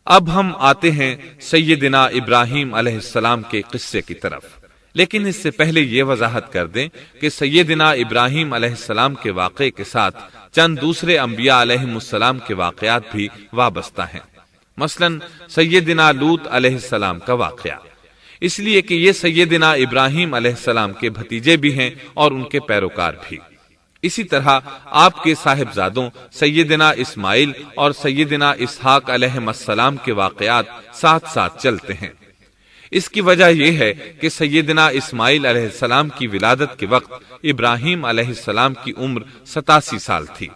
اب ہم آتے ہیں سیدنا ابراہیم علیہ السلام کے قصے کی طرف، لیکن اس سے پہلے یہ وضاحت کر دیں کہ سیدنا ابراہیم علیہ السلام کے واقعے کے ساتھ چند دوسرے انبیاء علیہ السلام کے واقعات بھی وابستہ ہیں، مثلا سیدنا لوط علیہ السلام کا واقعہ، اس لیے کہ یہ سیدنا ابراہیم علیہ السلام کے بھتیجے بھی ہیں اور ان کے پیروکار بھی۔ اسی طرح آپ کے صاحبزادوں سیدنا اسماعیل اور سیدنا اسحاق علیہ السلام کے واقعات ساتھ ساتھ چلتے ہیں۔ اس کی وجہ یہ ہے کہ سیدنا اسماعیل علیہ السلام کی ولادت کے وقت ابراہیم علیہ السلام کی عمر 87 سال تھی،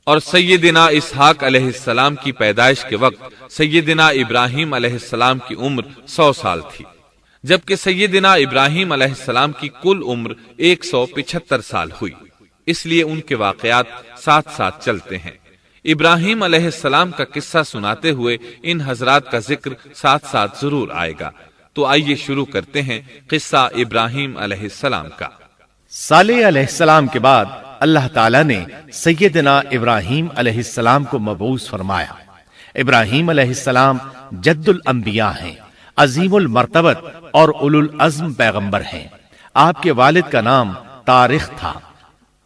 اور سیدنا اسحاق علیہ السلام کی پیدائش کے وقت سیدنا ابراہیم علیہ السلام کی عمر 100 سال تھی، جبکہ سیدنا ابراہیم علیہ السلام کی کل عمر 175 سال ہوئی، اس لیے ان کے واقعات ساتھ ساتھ چلتے ہیں۔ ابراہیم علیہ السلام کا قصہ سناتے ہوئے ان حضرات کا ذکر ساتھ ساتھ ضرور آئے گا، تو آئیے شروع کرتے ہیں قصہ ابراہیم علیہ السلام کا۔ صالح علیہ السلام کے بعد اللہ تعالیٰ نے سیدنا ابراہیم علیہ السلام کو مبعوث فرمایا۔ ابراہیم علیہ السلام جد الانبیاء ہیں، عظیم المرتبت اور اولو العزم پیغمبر ہیں۔ آپ کے والد کا نام طارق تھا،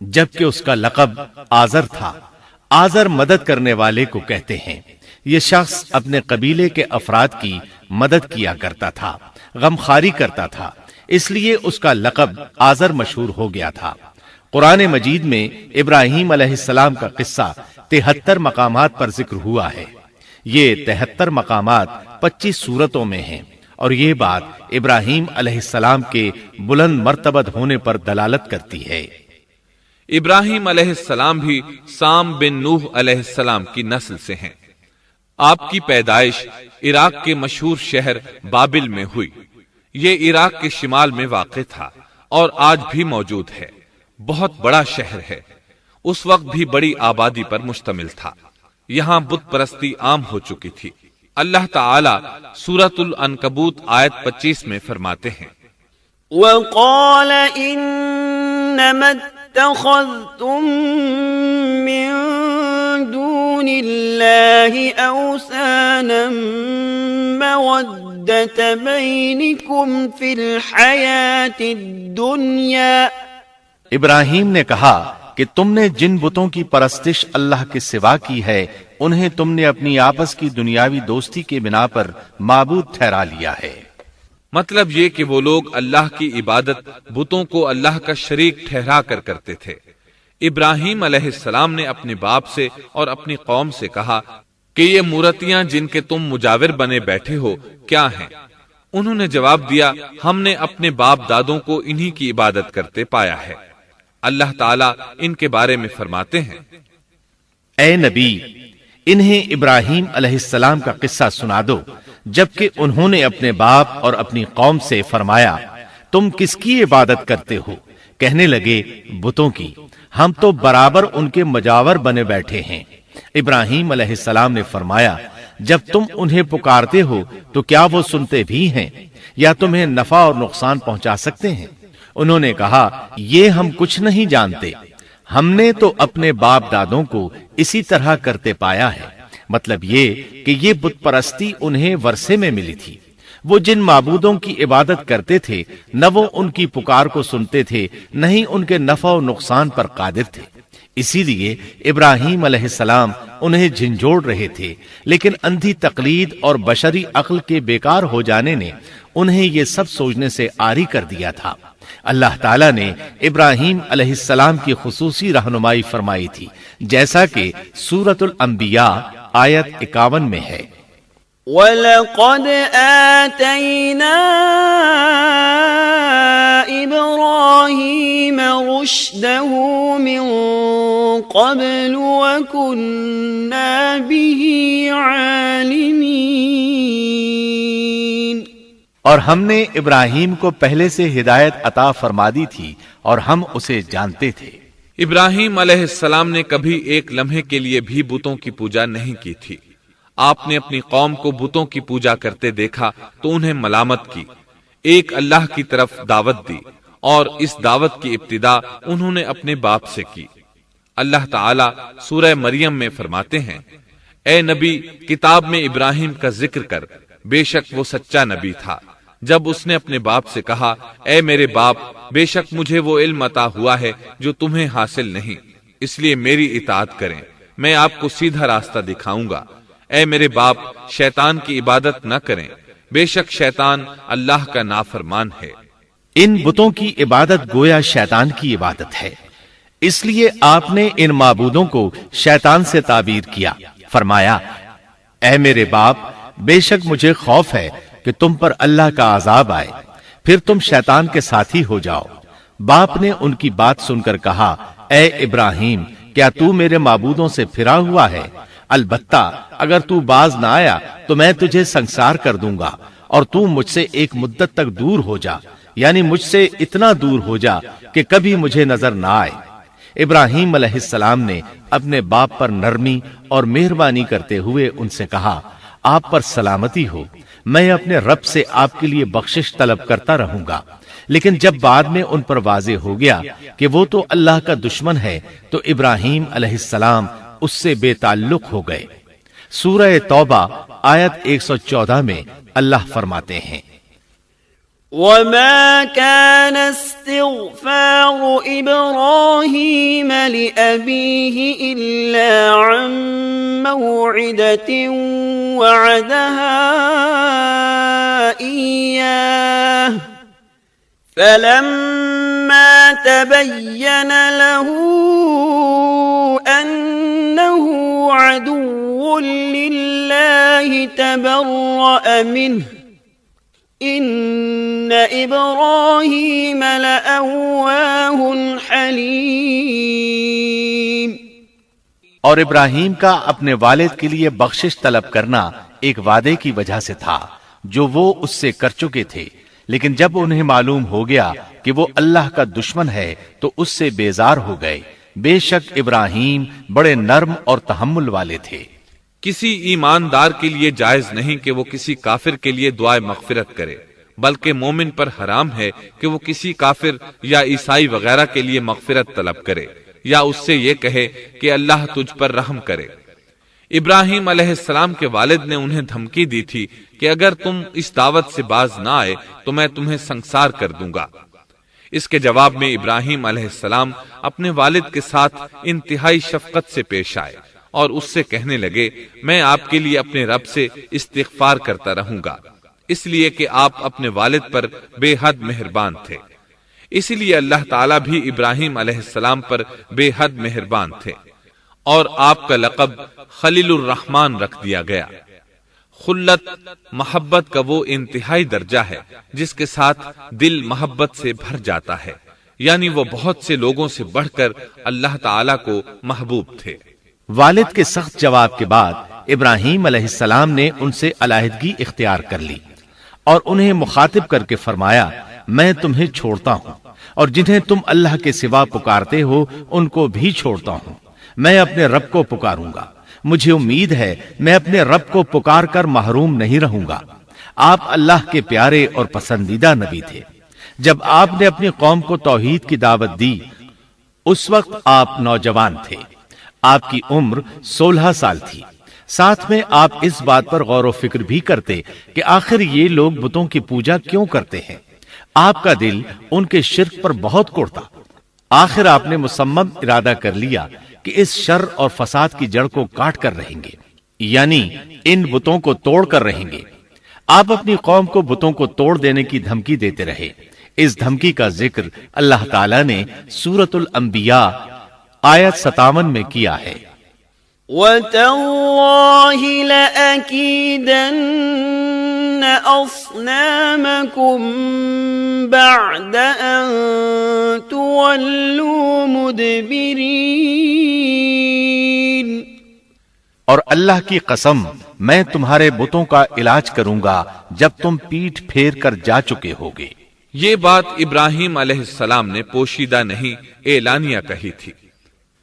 جبکہ اس کا لقب آزر تھا۔ آزر مدد کرنے والے کو کہتے ہیں۔ یہ شخص اپنے قبیلے کے افراد کی مدد کیا کرتا تھا، غمخواری کرتا تھا، اس لیے اس کا لقب آزر مشہور ہو گیا تھا۔ قرآن مجید میں ابراہیم علیہ السلام کا قصہ 73 مقامات پر ذکر ہوا ہے۔ یہ 73 مقامات 25 سورتوں میں ہیں، اور یہ بات ابراہیم علیہ السلام کے بلند مرتبت ہونے پر دلالت کرتی ہے۔ ابراہیم علیہ السلام بھی سام بن نوح علیہ السلام کی نسل سے ہیں۔ آپ کی پیدائش عراق کے مشہور شہر بابل میں ہوئی۔ یہ عراق کے شمال میں واقع تھا اور آج بھی موجود ہے۔ بہت بڑا شہر ہے، اس وقت بھی بڑی آبادی پر مشتمل تھا۔ یہاں بت پرستی عام ہو چکی تھی۔ اللہ تعالی سورۃ العنکبوت آیت 25 میں فرماتے ہیں، وَقَالَ إِنَّمَا اتَّخَذْتُم مِّن دُونِ اللَّهِ أَوْثَانًا مَّوَدَّةَ بَيْنِكُمْ فِي الْحَيَاةِ الدُّنْيَا۔ ابراہیم نے کہا کہ تم نے جن بتوں کی پرستش اللہ کے سوا کی ہے، انہیں تم نے اپنی آپس کی دنیاوی دوستی کے بنا پر معبود ٹھہرا لیا ہے۔ مطلب یہ کہ وہ لوگ اللہ کی عبادت بتوں کو اللہ کا شریک ٹھہرا کر کرتے تھے۔ ابراہیم علیہ السلام نے اپنے باپ سے اور اپنی قوم سے کہا کہ یہ مورتیاں جن کے تم مجاور بنے بیٹھے ہو کیا ہیں؟ انہوں نے جواب دیا، ہم نے اپنے باپ دادوں کو انہی کی عبادت کرتے پایا ہے۔ اللہ تعالیٰ ان کے بارے میں فرماتے ہیں، اے نبی، انہیں ابراہیم علیہ السلام کا قصہ سنا دو، جبکہ انہوں نے اپنے باپ اور اپنی قوم سے فرمایا، تم کس کی عبادت کرتے ہو؟ کہنے لگے، بتوں کی، ہم تو برابر ان کے مجاور بنے بیٹھے ہیں۔ ابراہیم علیہ السلام نے فرمایا، جب تم انہیں پکارتے ہو تو کیا وہ سنتے بھی ہیں یا تمہیں نفع اور نقصان پہنچا سکتے ہیں؟ انہوں نے کہا، یہ ہم کچھ نہیں جانتے، ہم نے تو اپنے باپ دادوں کو اسی طرح کرتے پایا ہے۔ مطلب یہ کہ یہ بت پرستی انہیں ورثے میں ملی تھی۔ وہ جن معبودوں کی عبادت کرتے تھے، نہ وہ ان کی پکار کو سنتے تھے، نہ ہی ان کے نفع و نقصان پر قادر تھے۔ اسی لیے ابراہیم علیہ السلام انہیں جھنجھوڑ رہے تھے، لیکن اندھی تقلید اور بشری عقل کے بیکار ہو جانے نے انہیں یہ سب سوچنے سے عاری کر دیا تھا۔ اللہ تعالیٰ نے ابراہیم علیہ السلام کی خصوصی رہنمائی فرمائی تھی، جیسا کہ سورۃ الانبیاء آیت 51 میں ہے، وَلَقَدْ آتَيْنَا إِبْرَاهِيمَ رُشْدَهُ مِن قَبْلُ وَكُنَّا بِهِ عَالِمِينَ۔ اور ہم نے ابراہیم کو پہلے سے ہدایت عطا فرما دی تھی اور ہم اسے جانتے تھے۔ ابراہیم علیہ السلام نے کبھی ایک لمحے کے لیے بھی بتوں کی پوجا نہیں کی تھی۔ آپ نے اپنی قوم کو بتوں کی پوجا کرتے دیکھا تو انہیں ملامت کی، ایک اللہ کی طرف دعوت دی، اور اس دعوت کی ابتدا انہوں نے اپنے باپ سے کی۔ اللہ تعالیٰ سورہ مریم میں فرماتے ہیں، اے نبی، کتاب میں ابراہیم کا ذکر کر، بے شک وہ سچا نبی تھا۔ جب اس نے اپنے باپ سے کہا، اے میرے باپ، بے شک مجھے وہ علم عطا ہوا ہے جو تمہیں حاصل نہیں، اس لیے میری اطاعت کریں، میں آپ کو سیدھا راستہ دکھاؤں گا۔ اے میرے باپ، شیطان کی عبادت نہ کریں، بے شک شیطان اللہ کا نافرمان ہے۔ ان بتوں کی عبادت گویا شیطان کی عبادت ہے، اس لیے آپ نے ان معبودوں کو شیطان سے تعبیر کیا۔ فرمایا، اے میرے باپ، بے شک مجھے خوف ہے کہ تم پر اللہ کا عذاب آئے، پھر تم شیطان کے ساتھی ہو جاؤ۔ باپ نے ان کی بات سن کر کہا، اے ابراہیم، کیا تو میرے معبودوں سے پھرا ہوا ہے؟ البتہ اگر تو باز نہ آیا تو میں تجھے سنسار کر دوں گا، اور تو مجھ سے ایک مدت تک دور ہو جا، یعنی مجھ سے اتنا دور ہو جا کہ کبھی مجھے نظر نہ آئے۔ ابراہیم علیہ السلام نے اپنے باپ پر نرمی اور مہربانی کرتے ہوئے ان سے کہا، آپ پر سلامتی ہو، میں اپنے رب سے آپ کے لیے بخشش طلب کرتا رہوں گا۔ لیکن جب بعد میں ان پر واضح ہو گیا کہ وہ تو اللہ کا دشمن ہے، تو ابراہیم علیہ السلام اس سے بے تعلق ہو گئے۔ سورہ توبہ آیت 114 میں اللہ فرماتے ہیں، وما كان استغفار إبراهيم لأبيه إلا عن موعدة وعدها إياه فلما تبين له أنه عدو لله تبرأ منه ان ابراہیم لأواہ حلیم۔ اور ابراہیم کا اپنے والد کے لیے بخشش طلب کرنا ایک وعدے کی وجہ سے تھا جو وہ اس سے کر چکے تھے، لیکن جب انہیں معلوم ہو گیا کہ وہ اللہ کا دشمن ہے تو اس سے بیزار ہو گئے۔ بے شک ابراہیم بڑے نرم اور تحمل والے تھے۔ کسی ایماندار کے لیے جائز نہیں کہ وہ کسی کافر کے لیے دعائے مغفرت کرے، بلکہ مومن پر حرام ہے کہ وہ کسی کافر یا عیسائی وغیرہ کے لیے مغفرت طلب کرے یا اس سے یہ کہے کہ اللہ تجھ پر رحم کرے۔ ابراہیم علیہ السلام کے والد نے انہیں دھمکی دی تھی کہ اگر تم اس دعوت سے باز نہ آئے تو میں تمہیں سنسار کر دوں گا۔ اس کے جواب میں ابراہیم علیہ السلام اپنے والد کے ساتھ انتہائی شفقت سے پیش آئے اور اس سے کہنے لگے، میں آپ کے لیے اپنے رب سے استغفار کرتا رہوں گا، اس لیے کہ آپ اپنے والد پر بے حد مہربان تھے۔ اسی لیے اللہ تعالیٰ بھی ابراہیم علیہ السلام پر بے حد مہربان تھے، اور آپ کا لقب خلیل الرحمن رکھ دیا گیا۔ خلت محبت کا وہ انتہائی درجہ ہے جس کے ساتھ دل محبت سے بھر جاتا ہے، یعنی وہ بہت سے لوگوں سے بڑھ کر اللہ تعالیٰ کو محبوب تھے۔ والد کے سخت جواب کے بعد ابراہیم علیہ السلام نے ان سے علیحدگی اختیار کر لی اور انہیں مخاطب کر کے فرمایا، میں تمہیں چھوڑتا ہوں اور جنہیں تم اللہ کے سوا پکارتے ہو ان کو بھی چھوڑتا ہوں، میں اپنے رب کو پکاروں گا، مجھے امید ہے میں اپنے رب کو پکار کر محروم نہیں رہوں گا۔ آپ اللہ کے پیارے اور پسندیدہ نبی تھے۔ جب آپ نے اپنی قوم کو توحید کی دعوت دی اس وقت آپ نوجوان تھے، آپ کی عمر 16 سال تھی۔ ساتھ میں آپ اس بات پر غور و فکر بھی کرتے کہ آخر یہ لوگ بتوں کی پوجا کیوں کرتے ہیں۔ آپ کا دل ان کے شرک پر بہت کوڑتا۔ آخر آپ نے مصمم ارادہ کر لیا کہ اس شر اور فساد کی جڑ کو کاٹ کر رہیں گے، یعنی ان بتوں کو توڑ کر رہیں گے۔ آپ اپنی قوم کو بتوں کو توڑ دینے کی دھمکی دیتے رہے۔ اس دھمکی کا ذکر اللہ تعالیٰ نے سورۃ الانبیاء آیت 57 میں کیا ہے، وَتَاللَّهِ لَأَكِيدَنَّ أَصْنَامَكُمْ بَعْدَ أَن تُوَلُّوا مُدْبِرِينَ۔ اور اللہ کی قسم میں تمہارے بتوں کا علاج کروں گا جب تم پیٹھ پھیر کر جا چکے ہوگے۔ یہ بات ابراہیم علیہ السلام نے پوشیدہ نہیں اعلانیہ کہی تھی۔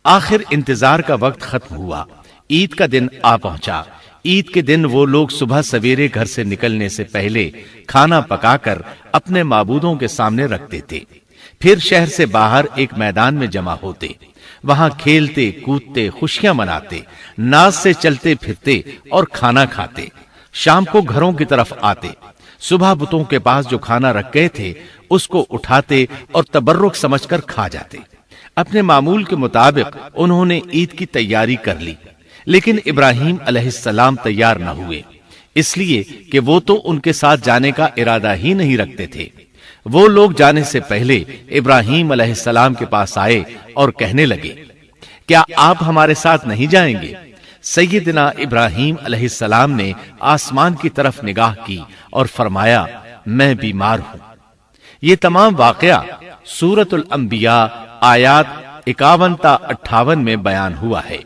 آخر انتظار کا وقت ختم ہوا، عید کا دن آ پہنچا۔ عید کے دن وہ لوگ صبح سویرے گھر سے نکلنے سے پہلے کھانا پکا کر اپنے معبودوں کے سامنے رکھتے تھے، پھر شہر سے باہر ایک میدان میں جمع ہوتے۔ وہاں کھیلتے کودتے خوشیاں مناتے، ناز سے چلتے پھرتے اور کھانا کھاتے، شام کو گھروں کی طرف آتے، صبح بتوں کے پاس جو کھانا رکھ گئے تھے اس کو اٹھاتے اور تبرک سمجھ کر کھا جاتے۔ اپنے معمول کے مطابق انہوں نے عید کی تیاری کر لی، لیکن ابراہیم علیہ السلام تیار نہ ہوئے، اس لیے کہ وہ تو ان کے ساتھ جانے کا ارادہ ہی نہیں رکھتے تھے۔ وہ لوگ جانے سے پہلے ابراہیم علیہ السلام کے پاس آئے اور کہنے لگے، کیا آپ ہمارے ساتھ نہیں جائیں گے؟ سیدنا ابراہیم علیہ السلام نے آسمان کی طرف نگاہ کی اور فرمایا، میں بیمار ہوں۔ یہ تمام واقعہ سورۃ الانبیاء آیات 51 تا 58 میں بیان ہوا ہے۔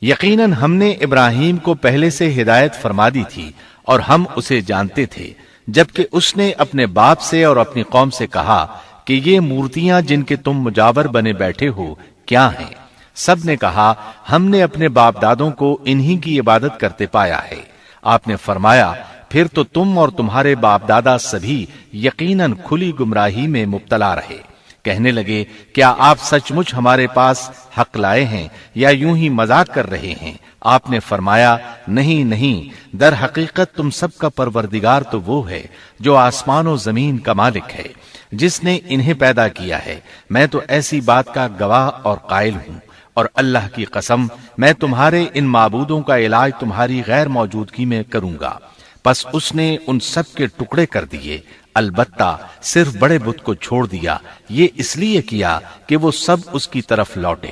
یقیناً ہم نے ابراہیم کو پہلے سے ہدایت فرما دی تھی اور ہم اسے جانتے تھے، جبکہ اس نے اپنے باپ سے اور اپنی قوم سے کہا کہ یہ مورتیاں جن کے تم مجاور بنے بیٹھے ہو کیا ہیں؟ سب نے کہا، ہم نے اپنے باپ دادوں کو انہی کی عبادت کرتے پایا ہے۔ آپ نے فرمایا، پھر تو تم اور تمہارے باپ دادا سبھی یقیناً کھلی گمراہی میں مبتلا رہے۔ کہنے لگے، کیا آپ سچ مچ ہمارے پاس حق لائے ہیں یا یوں ہی مذاق کر رہے ہیں؟ آپ نے فرمایا، نہیں نہیں، در حقیقت تم سب کا پروردگار تو وہ ہے جو آسمان و زمین کا مالک ہے، جس نے انہیں پیدا کیا ہے۔ میں تو ایسی بات کا گواہ اور قائل ہوں، اور اللہ کی قسم میں تمہارے ان معبودوں کا علاج تمہاری غیر موجودگی میں کروں گا۔ پس اس نے ان سب کے ٹکڑے کر دیے، البتہ صرف بڑے بت کو چھوڑ دیا۔ یہ اس لیے کیا کہ وہ سب اس کی طرف لوٹے۔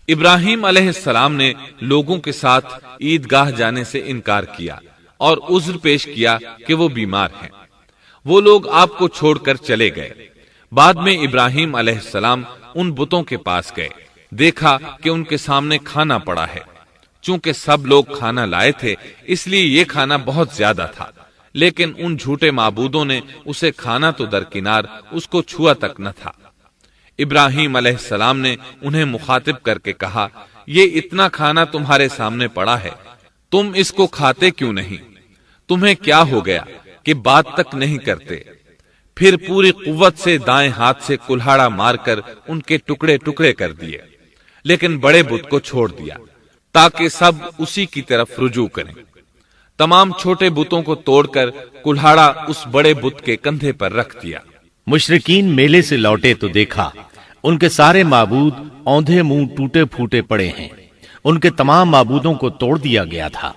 ابراہیم علیہ السلام نے لوگوں کے ساتھ عیدگاہ جانے سے انکار کیا اور عذر پیش کیا کہ وہ بیمار ہیں۔ وہ لوگ آپ کو چھوڑ کر چلے گئے۔ بعد میں ابراہیم علیہ السلام ان بتوں کے پاس گئے، دیکھا کہ ان کے سامنے کھانا پڑا ہے۔ چونکہ سب لوگ کھانا لائے تھے اس لیے یہ کھانا بہت زیادہ تھا، لیکن ان جھوٹے معبودوں نے اسے کھانا تو درکنار اس کو چھوا تک نہ تھا۔ ابراہیم علیہ السلام نے انہیں مخاطب کر کے کہا، یہ اتنا کھانا تمہارے سامنے پڑا ہے، تم اس کو کھاتے کیوں نہیں؟ تمہیں کیا ہو گیا کہ بات تک نہیں کرتے؟ پھر پوری قوت سے دائیں ہاتھ سے کلہاڑا مار کر ان کے ٹکڑے ٹکڑے کر دیے، لیکن بڑے بت کو چھوڑ دیا تاکہ سب اسی کی طرف رجوع کریں۔ تمام چھوٹے بتوں کو توڑ کر کلہاڑا اس بڑے بت کے کندھے پر رکھ دیا۔ مشرکین میلے سے لوٹے تو دیکھا ان کے سارے معبود اوندھے منہ ٹوٹے پھوٹے پڑے ہیں۔ ان کے تمام معبودوں کو توڑ دیا گیا تھا۔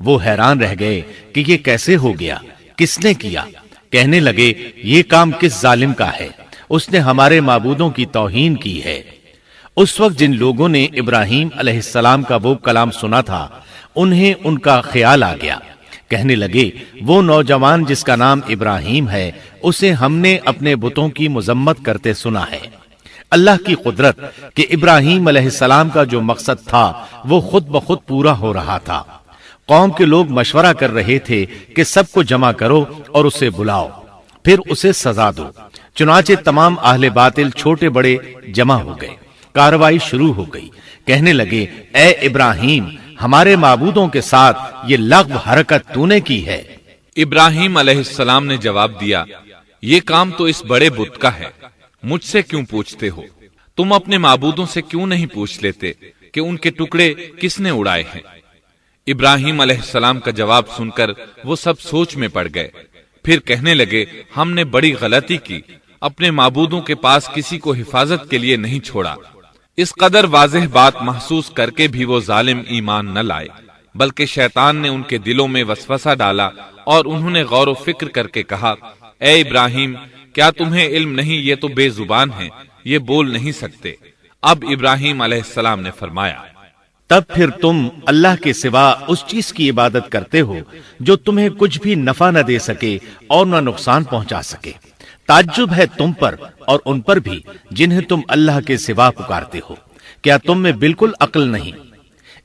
وہ حیران رہ گئے کہ یہ کیسے ہو گیا، کس نے کیا؟ کہنے لگے، یہ کام کس ظالم کا ہے؟ اس نے ہمارے معبودوں کی توہین کی ہے۔ اس وقت جن لوگوں نے ابراہیم علیہ السلام کا وہ کلام سنا تھا انہیں ان کا خیال آ گیا۔ کہنے لگے، وہ نوجوان جس کا نام ابراہیم ہے اسے ہم نے اپنے بتوں کی مذمت کرتے سنا ہے۔ اللہ کی قدرت کہ ابراہیم علیہ السلام کا جو مقصد تھا وہ خود بخود پورا ہو رہا تھا۔ قوم کے لوگ مشورہ کر رہے تھے کہ سب کو جمع کرو اور اسے بلاؤ، پھر اسے سزا دو۔ چنانچہ تمام اہل باطل چھوٹے بڑے جمع ہو گئے۔ کارروائی شروع ہو گئی۔ کہنے لگے، اے ابراہیم، ہمارے معبودوں کے ساتھ یہ لغو حرکت تو نے کی ہے۔ ابراہیم علیہ السلام نے جواب دیا، یہ کام تو اس بڑے بت کا ہے، مجھ سے کیوں پوچھتے ہو؟ تم اپنے معبودوں سے کیوں نہیں پوچھ لیتے کہ ان کے ٹکڑے کس نے اڑائے ہیں؟ ابراہیم علیہ السلام کا جواب سن کر وہ سب سوچ میں پڑ گئے۔ پھر کہنے لگے، ہم نے بڑی غلطی کی، اپنے معبودوں کے پاس کسی کو حفاظت کے لیے نہیں چھوڑا۔ اس قدر واضح بات محسوس کر کے بھی وہ ظالم ایمان نہ لائے، بلکہ شیطان نے ان کے دلوں میں وسوسہ ڈالا اور انہوں نے غور و فکر کر کے کہا، اے ابراہیم، کیا تمہیں علم نہیں؟ یہ تو بے زبان ہیں، یہ بول نہیں سکتے۔ اب ابراہیم علیہ السلام نے فرمایا، تب پھر تم اللہ کے سوا اس چیز کی عبادت کرتے ہو جو تمہیں کچھ بھی نفع نہ دے سکے اور نہ نقصان پہنچا سکے۔ تعجب ہے تم پر اور ان پر بھی جنہیں تم اللہ کے سوا پکارتے ہو۔ کیا تم میں بالکل عقل نہیں؟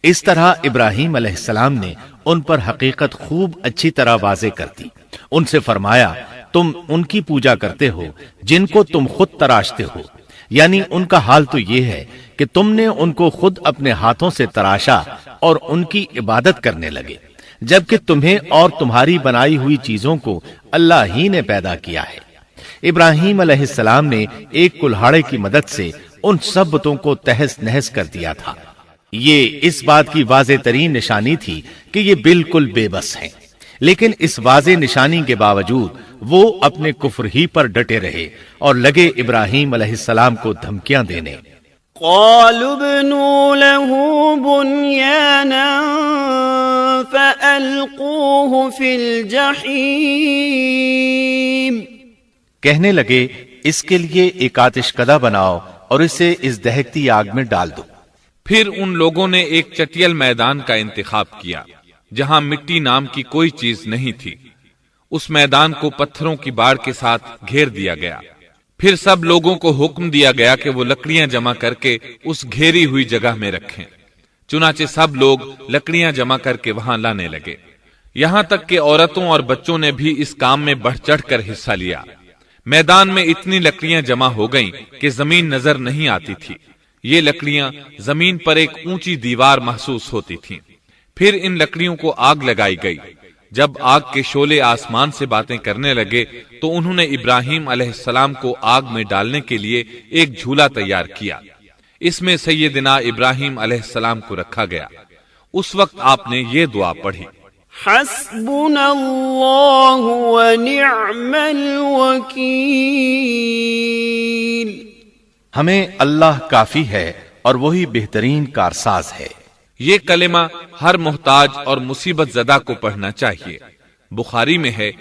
اس طرح ابراہیم علیہ السلام نے ان پر حقیقت خوب اچھی طرح واضح کر دی۔ ان سے فرمایا، تم ان کی پوجا کرتے ہو جن کو تم خود تراشتے ہو، یعنی ان کا حال تو یہ ہے کہ تم نے ان کو خود اپنے ہاتھوں سے تراشا اور ان کی عبادت کرنے لگے، جبکہ تمہیں اور تمہاری بنائی ہوئی چیزوں کو اللہ ہی نے پیدا کیا ہے۔ ابراہیم علیہ السلام نے ایک کلہاڑے کی مدد سے ان سب بتوں کو تہس نہس کر دیا تھا۔ یہ اس بات کی واضح ترین نشانی تھی کہ یہ بالکل بے بس ہیں، لیکن اس واضح نشانی کے باوجود وہ اپنے کفر ہی پر ڈٹے رہے اور لگے ابراہیم علیہ السلام کو دھمکیاں دینے۔ قالوا ابنوا له بنيانا فألقوه في الجحيم، کہنے لگے اس کے لیے ایک آتش کدہ بناؤ اور اسے اس دہکتی آگ میں ڈال دو۔ پھر ان لوگوں نے ایک چٹیل میدان کا انتخاب کیا جہاں مٹی نام کی کوئی چیز نہیں تھی۔ اس میدان کو پتھروں کی باڑ کے ساتھ گھیر دیا گیا۔ پھر سب لوگوں کو حکم دیا گیا کہ وہ لکڑیاں جمع کر کے اس گھیری ہوئی جگہ میں رکھیں۔ چنانچہ سب لوگ لکڑیاں جمع کر کے وہاں لانے لگے، یہاں تک کہ عورتوں اور بچوں نے بھی اس کام میں بڑھ چڑھ کر حصہ لیا۔ میدان میں اتنی لکڑیاں جمع ہو گئیں کہ زمین نظر نہیں آتی تھی۔ یہ لکڑیاں زمین پر ایک اونچی دیوار محسوس ہوتی تھیں۔ پھر ان لکڑیوں کو آگ لگائی گئی۔ جب آگ کے شعلے آسمان سے باتیں کرنے لگے تو انہوں نے ابراہیم علیہ السلام کو آگ میں ڈالنے کے لیے ایک جھولا تیار کیا۔ اس میں سیدنا ابراہیم علیہ السلام کو رکھا گیا۔ اس وقت آپ نے یہ دعا پڑھی، حسبنا اللہ ونعم الوکیل، ہمیں اللہ کافی ہے اور وہی بہترین کارساز ہے۔ یہ کلمہ ہر محتاج اور مصیبت زدہ کو پڑھنا چاہیے۔ بخاری میں ہے،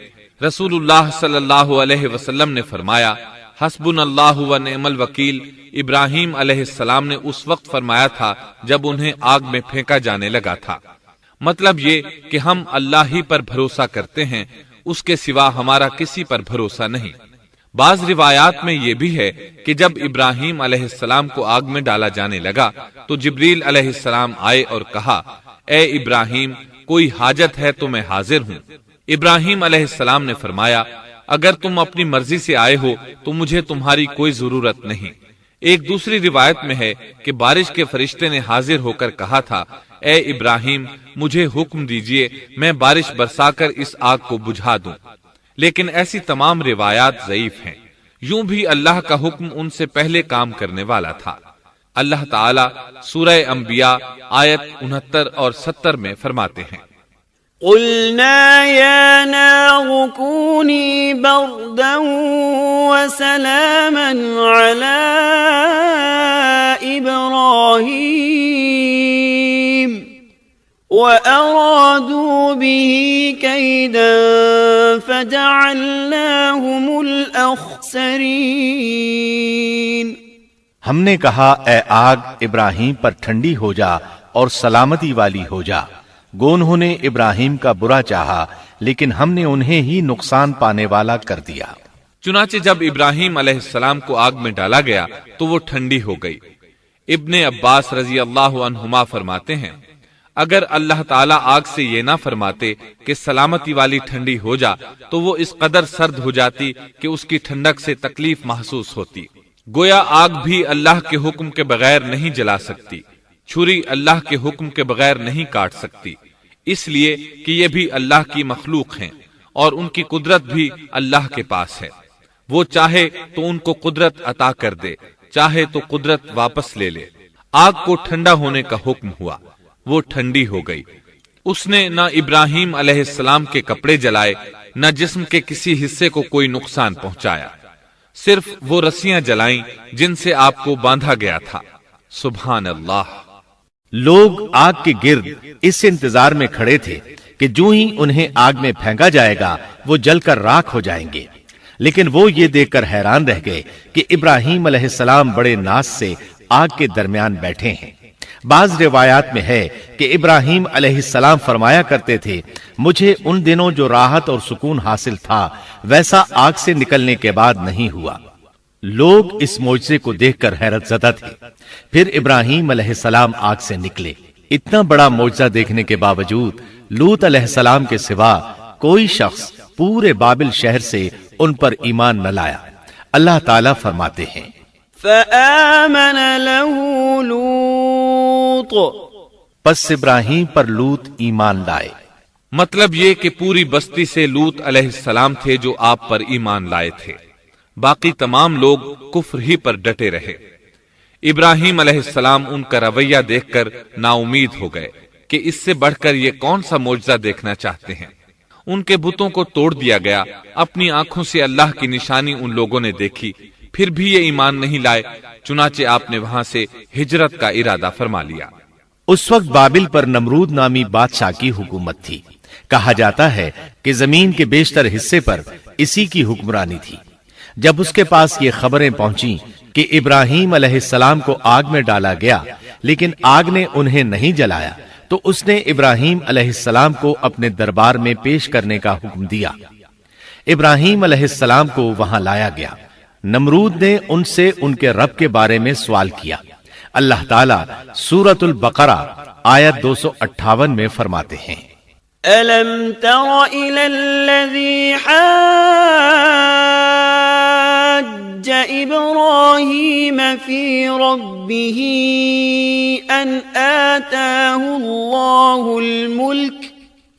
رسول اللہ صلی اللہ علیہ وسلم نے فرمایا، حسبنا اللہ و نعم الوکیل ابراہیم علیہ السلام نے اس وقت فرمایا تھا جب انہیں آگ میں پھینکا جانے لگا تھا۔ مطلب یہ کہ ہم اللہ ہی پر بھروسہ کرتے ہیں، اس کے سوا ہمارا کسی پر بھروسہ نہیں۔ بعض روایات میں یہ بھی ہے کہ جب ابراہیم علیہ السلام کو آگ میں ڈالا جانے لگا تو جبریل علیہ السلام آئے اور کہا، اے ابراہیم، کوئی حاجت ہے تو میں حاضر ہوں۔ ابراہیم علیہ السلام نے فرمایا، اگر تم اپنی مرضی سے آئے ہو تو مجھے تمہاری کوئی ضرورت نہیں۔ ایک دوسری روایت میں ہے کہ بارش کے فرشتے نے حاضر ہو کر کہا تھا، اے ابراہیم، مجھے حکم دیجئے میں بارش برسا کر اس آگ کو بجھا دوں۔ لیکن ایسی تمام روایات ضعیف ہیں۔ یوں بھی اللہ کا حکم ان سے پہلے کام کرنے والا تھا۔ اللہ تعالیٰ سورہ انبیاء آیت 69 اور 70 میں فرماتے ہیں، قلنا یا نار کونی بردا وسلاما علی ابراہیم وَأَرَادُوا بِهِ كَيْدًا فَجَعَلْنَاهُمُ الْأَخْسَرِينَ۔ ہم نے کہا، اے آگ ابراہیم پر ٹھنڈی ہو جا اور سلامتی والی ہو جا۔ گو انہوں نے ابراہیم کا برا چاہا لیکن ہم نے انہیں ہی نقصان پانے والا کر دیا۔ چنانچہ جب ابراہیم علیہ السلام کو آگ میں ڈالا گیا تو وہ ٹھنڈی ہو گئی۔ ابن عباس رضی اللہ عنہما فرماتے ہیں، اگر اللہ تعالیٰ آگ سے یہ نہ فرماتے کہ سلامتی والی ٹھنڈی ہو جا تو وہ اس قدر سرد ہو جاتی کہ اس کی ٹھنڈک سے تکلیف محسوس ہوتی۔ گویا آگ بھی اللہ کے حکم کے بغیر نہیں جلا سکتی، چھری اللہ کے حکم کے بغیر نہیں کاٹ سکتی، اس لیے کہ یہ بھی اللہ کی مخلوق ہیں اور ان کی قدرت بھی اللہ کے پاس ہے۔ وہ چاہے تو ان کو قدرت عطا کر دے، چاہے تو قدرت واپس لے لے۔ آگ کو ٹھنڈا ہونے کا حکم ہوا، وہ ٹھنڈی ہو گئی۔ اس نے نہ ابراہیم علیہ السلام کے کپڑے جلائے، نہ جسم کے کسی حصے کو کوئی نقصان پہنچایا، صرف وہ رسیاں جلائیں جن سے آپ کو باندھا گیا تھا۔ سبحان اللہ۔ لوگ آگ کے گرد اس انتظار میں کھڑے تھے کہ جو ہی انہیں آگ میں پھینکا جائے گا وہ جل کر راکھ ہو جائیں گے، لیکن وہ یہ دیکھ کر حیران رہ گئے کہ ابراہیم علیہ السلام بڑے ناز سے آگ کے درمیان بیٹھے ہیں۔ بعض روایات میں ہے کہ ابراہیم علیہ السلام فرمایا کرتے تھے، مجھے ان دنوں جو راحت اور سکون حاصل تھا ویسا آگ سے نکلنے کے بعد نہیں ہوا۔ لوگ اس معجزے کو دیکھ کر حیرت زدہ تھے۔ پھر ابراہیم علیہ السلام آگ سے نکلے۔ اتنا بڑا معجزہ دیکھنے کے باوجود لوط علیہ السلام کے سوا کوئی شخص پورے بابل شہر سے ان پر ایمان نہ لایا۔ اللہ تعالیٰ فرماتے ہیں، فآمن له لوط، پس ابراہیم پر لوط ایمان لائے۔ مطلب یہ کہ پوری بستی سے لوط علیہ السلام تھے جو آپ پر ایمان لائے تھے، باقی تمام لوگ کفر ہی پر ڈٹے رہے۔ ابراہیم علیہ السلام ان کا رویہ دیکھ کر نا امید ہو گئے کہ اس سے بڑھ کر یہ کون سا معجزہ دیکھنا چاہتے ہیں۔ ان کے بتوں کو توڑ دیا گیا، اپنی آنکھوں سے اللہ کی نشانی ان لوگوں نے دیکھی، پھر بھی یہ ایمان نہیں لائے، چنانچہ آپ نے وہاں سے ہجرت کا ارادہ فرما لیا۔ اس وقت بابل پر نمرود نامی بادشاہ کی حکومت تھی۔ کہا جاتا ہے کہ زمین کے بیشتر حصے پر اسی کی حکمرانی تھی۔ جب اس کے پاس یہ خبریں پہنچیں کہ ابراہیم علیہ السلام کو آگ میں ڈالا گیا لیکن آگ نے انہیں نہیں جلایا، تو اس نے ابراہیم علیہ السلام کو اپنے دربار میں پیش کرنے کا حکم دیا۔ ابراہیم علیہ السلام کو وہاں لایا گیا۔ نمرود نے ان سے ان کے رب کے بارے میں سوال کیا۔ اللہ تعالیٰ سورۃ البقرہ آیت 258 میں فرماتے ہیں، أَلَمْ تَرَ إِلَى الَّذِي حَاجَّ إِبْرَاهِيمَ فِي رَبِّهِ أَنْ آتَاهُ اللَّهُ الْمُلْكَ؟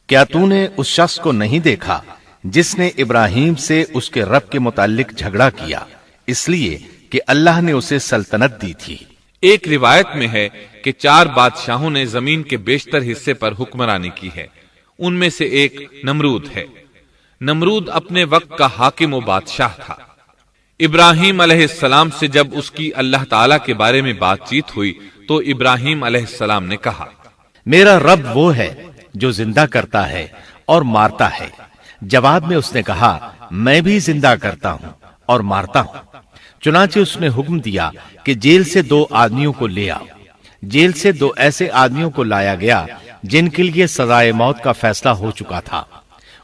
کیا تو نے اس شخص کو نہیں دیکھا جس نے ابراہیم سے اس کے رب کے متعلق جھگڑا کیا اس لیے کہ اللہ نے اسے سلطنت دی تھی؟ ایک روایت میں ہے کہ 4 بادشاہوں نے زمین کے بیشتر حصے پر حکمرانی کی ہے، ان میں سے ایک نمرود ہے۔ نمرود اپنے وقت کا حاکم و بادشاہ تھا۔ ابراہیم علیہ السلام سے جب اس کی اللہ تعالیٰ کے بارے میں بات چیت ہوئی تو ابراہیم علیہ السلام نے کہا، میرا رب وہ ہے جو زندہ کرتا ہے اور مارتا ہے۔ جواب میں اس نے کہا، میں بھی زندہ کرتا ہوں اور مارتا ہوں۔ چنانچہ اس نے حکم دیا کہ جیل سے 2 آدمیوں کو لے آؤ۔ جیل سے 2 ایسے آدمیوں کو لایا گیا جن کے لیے سزائے موت کا فیصلہ ہو چکا تھا۔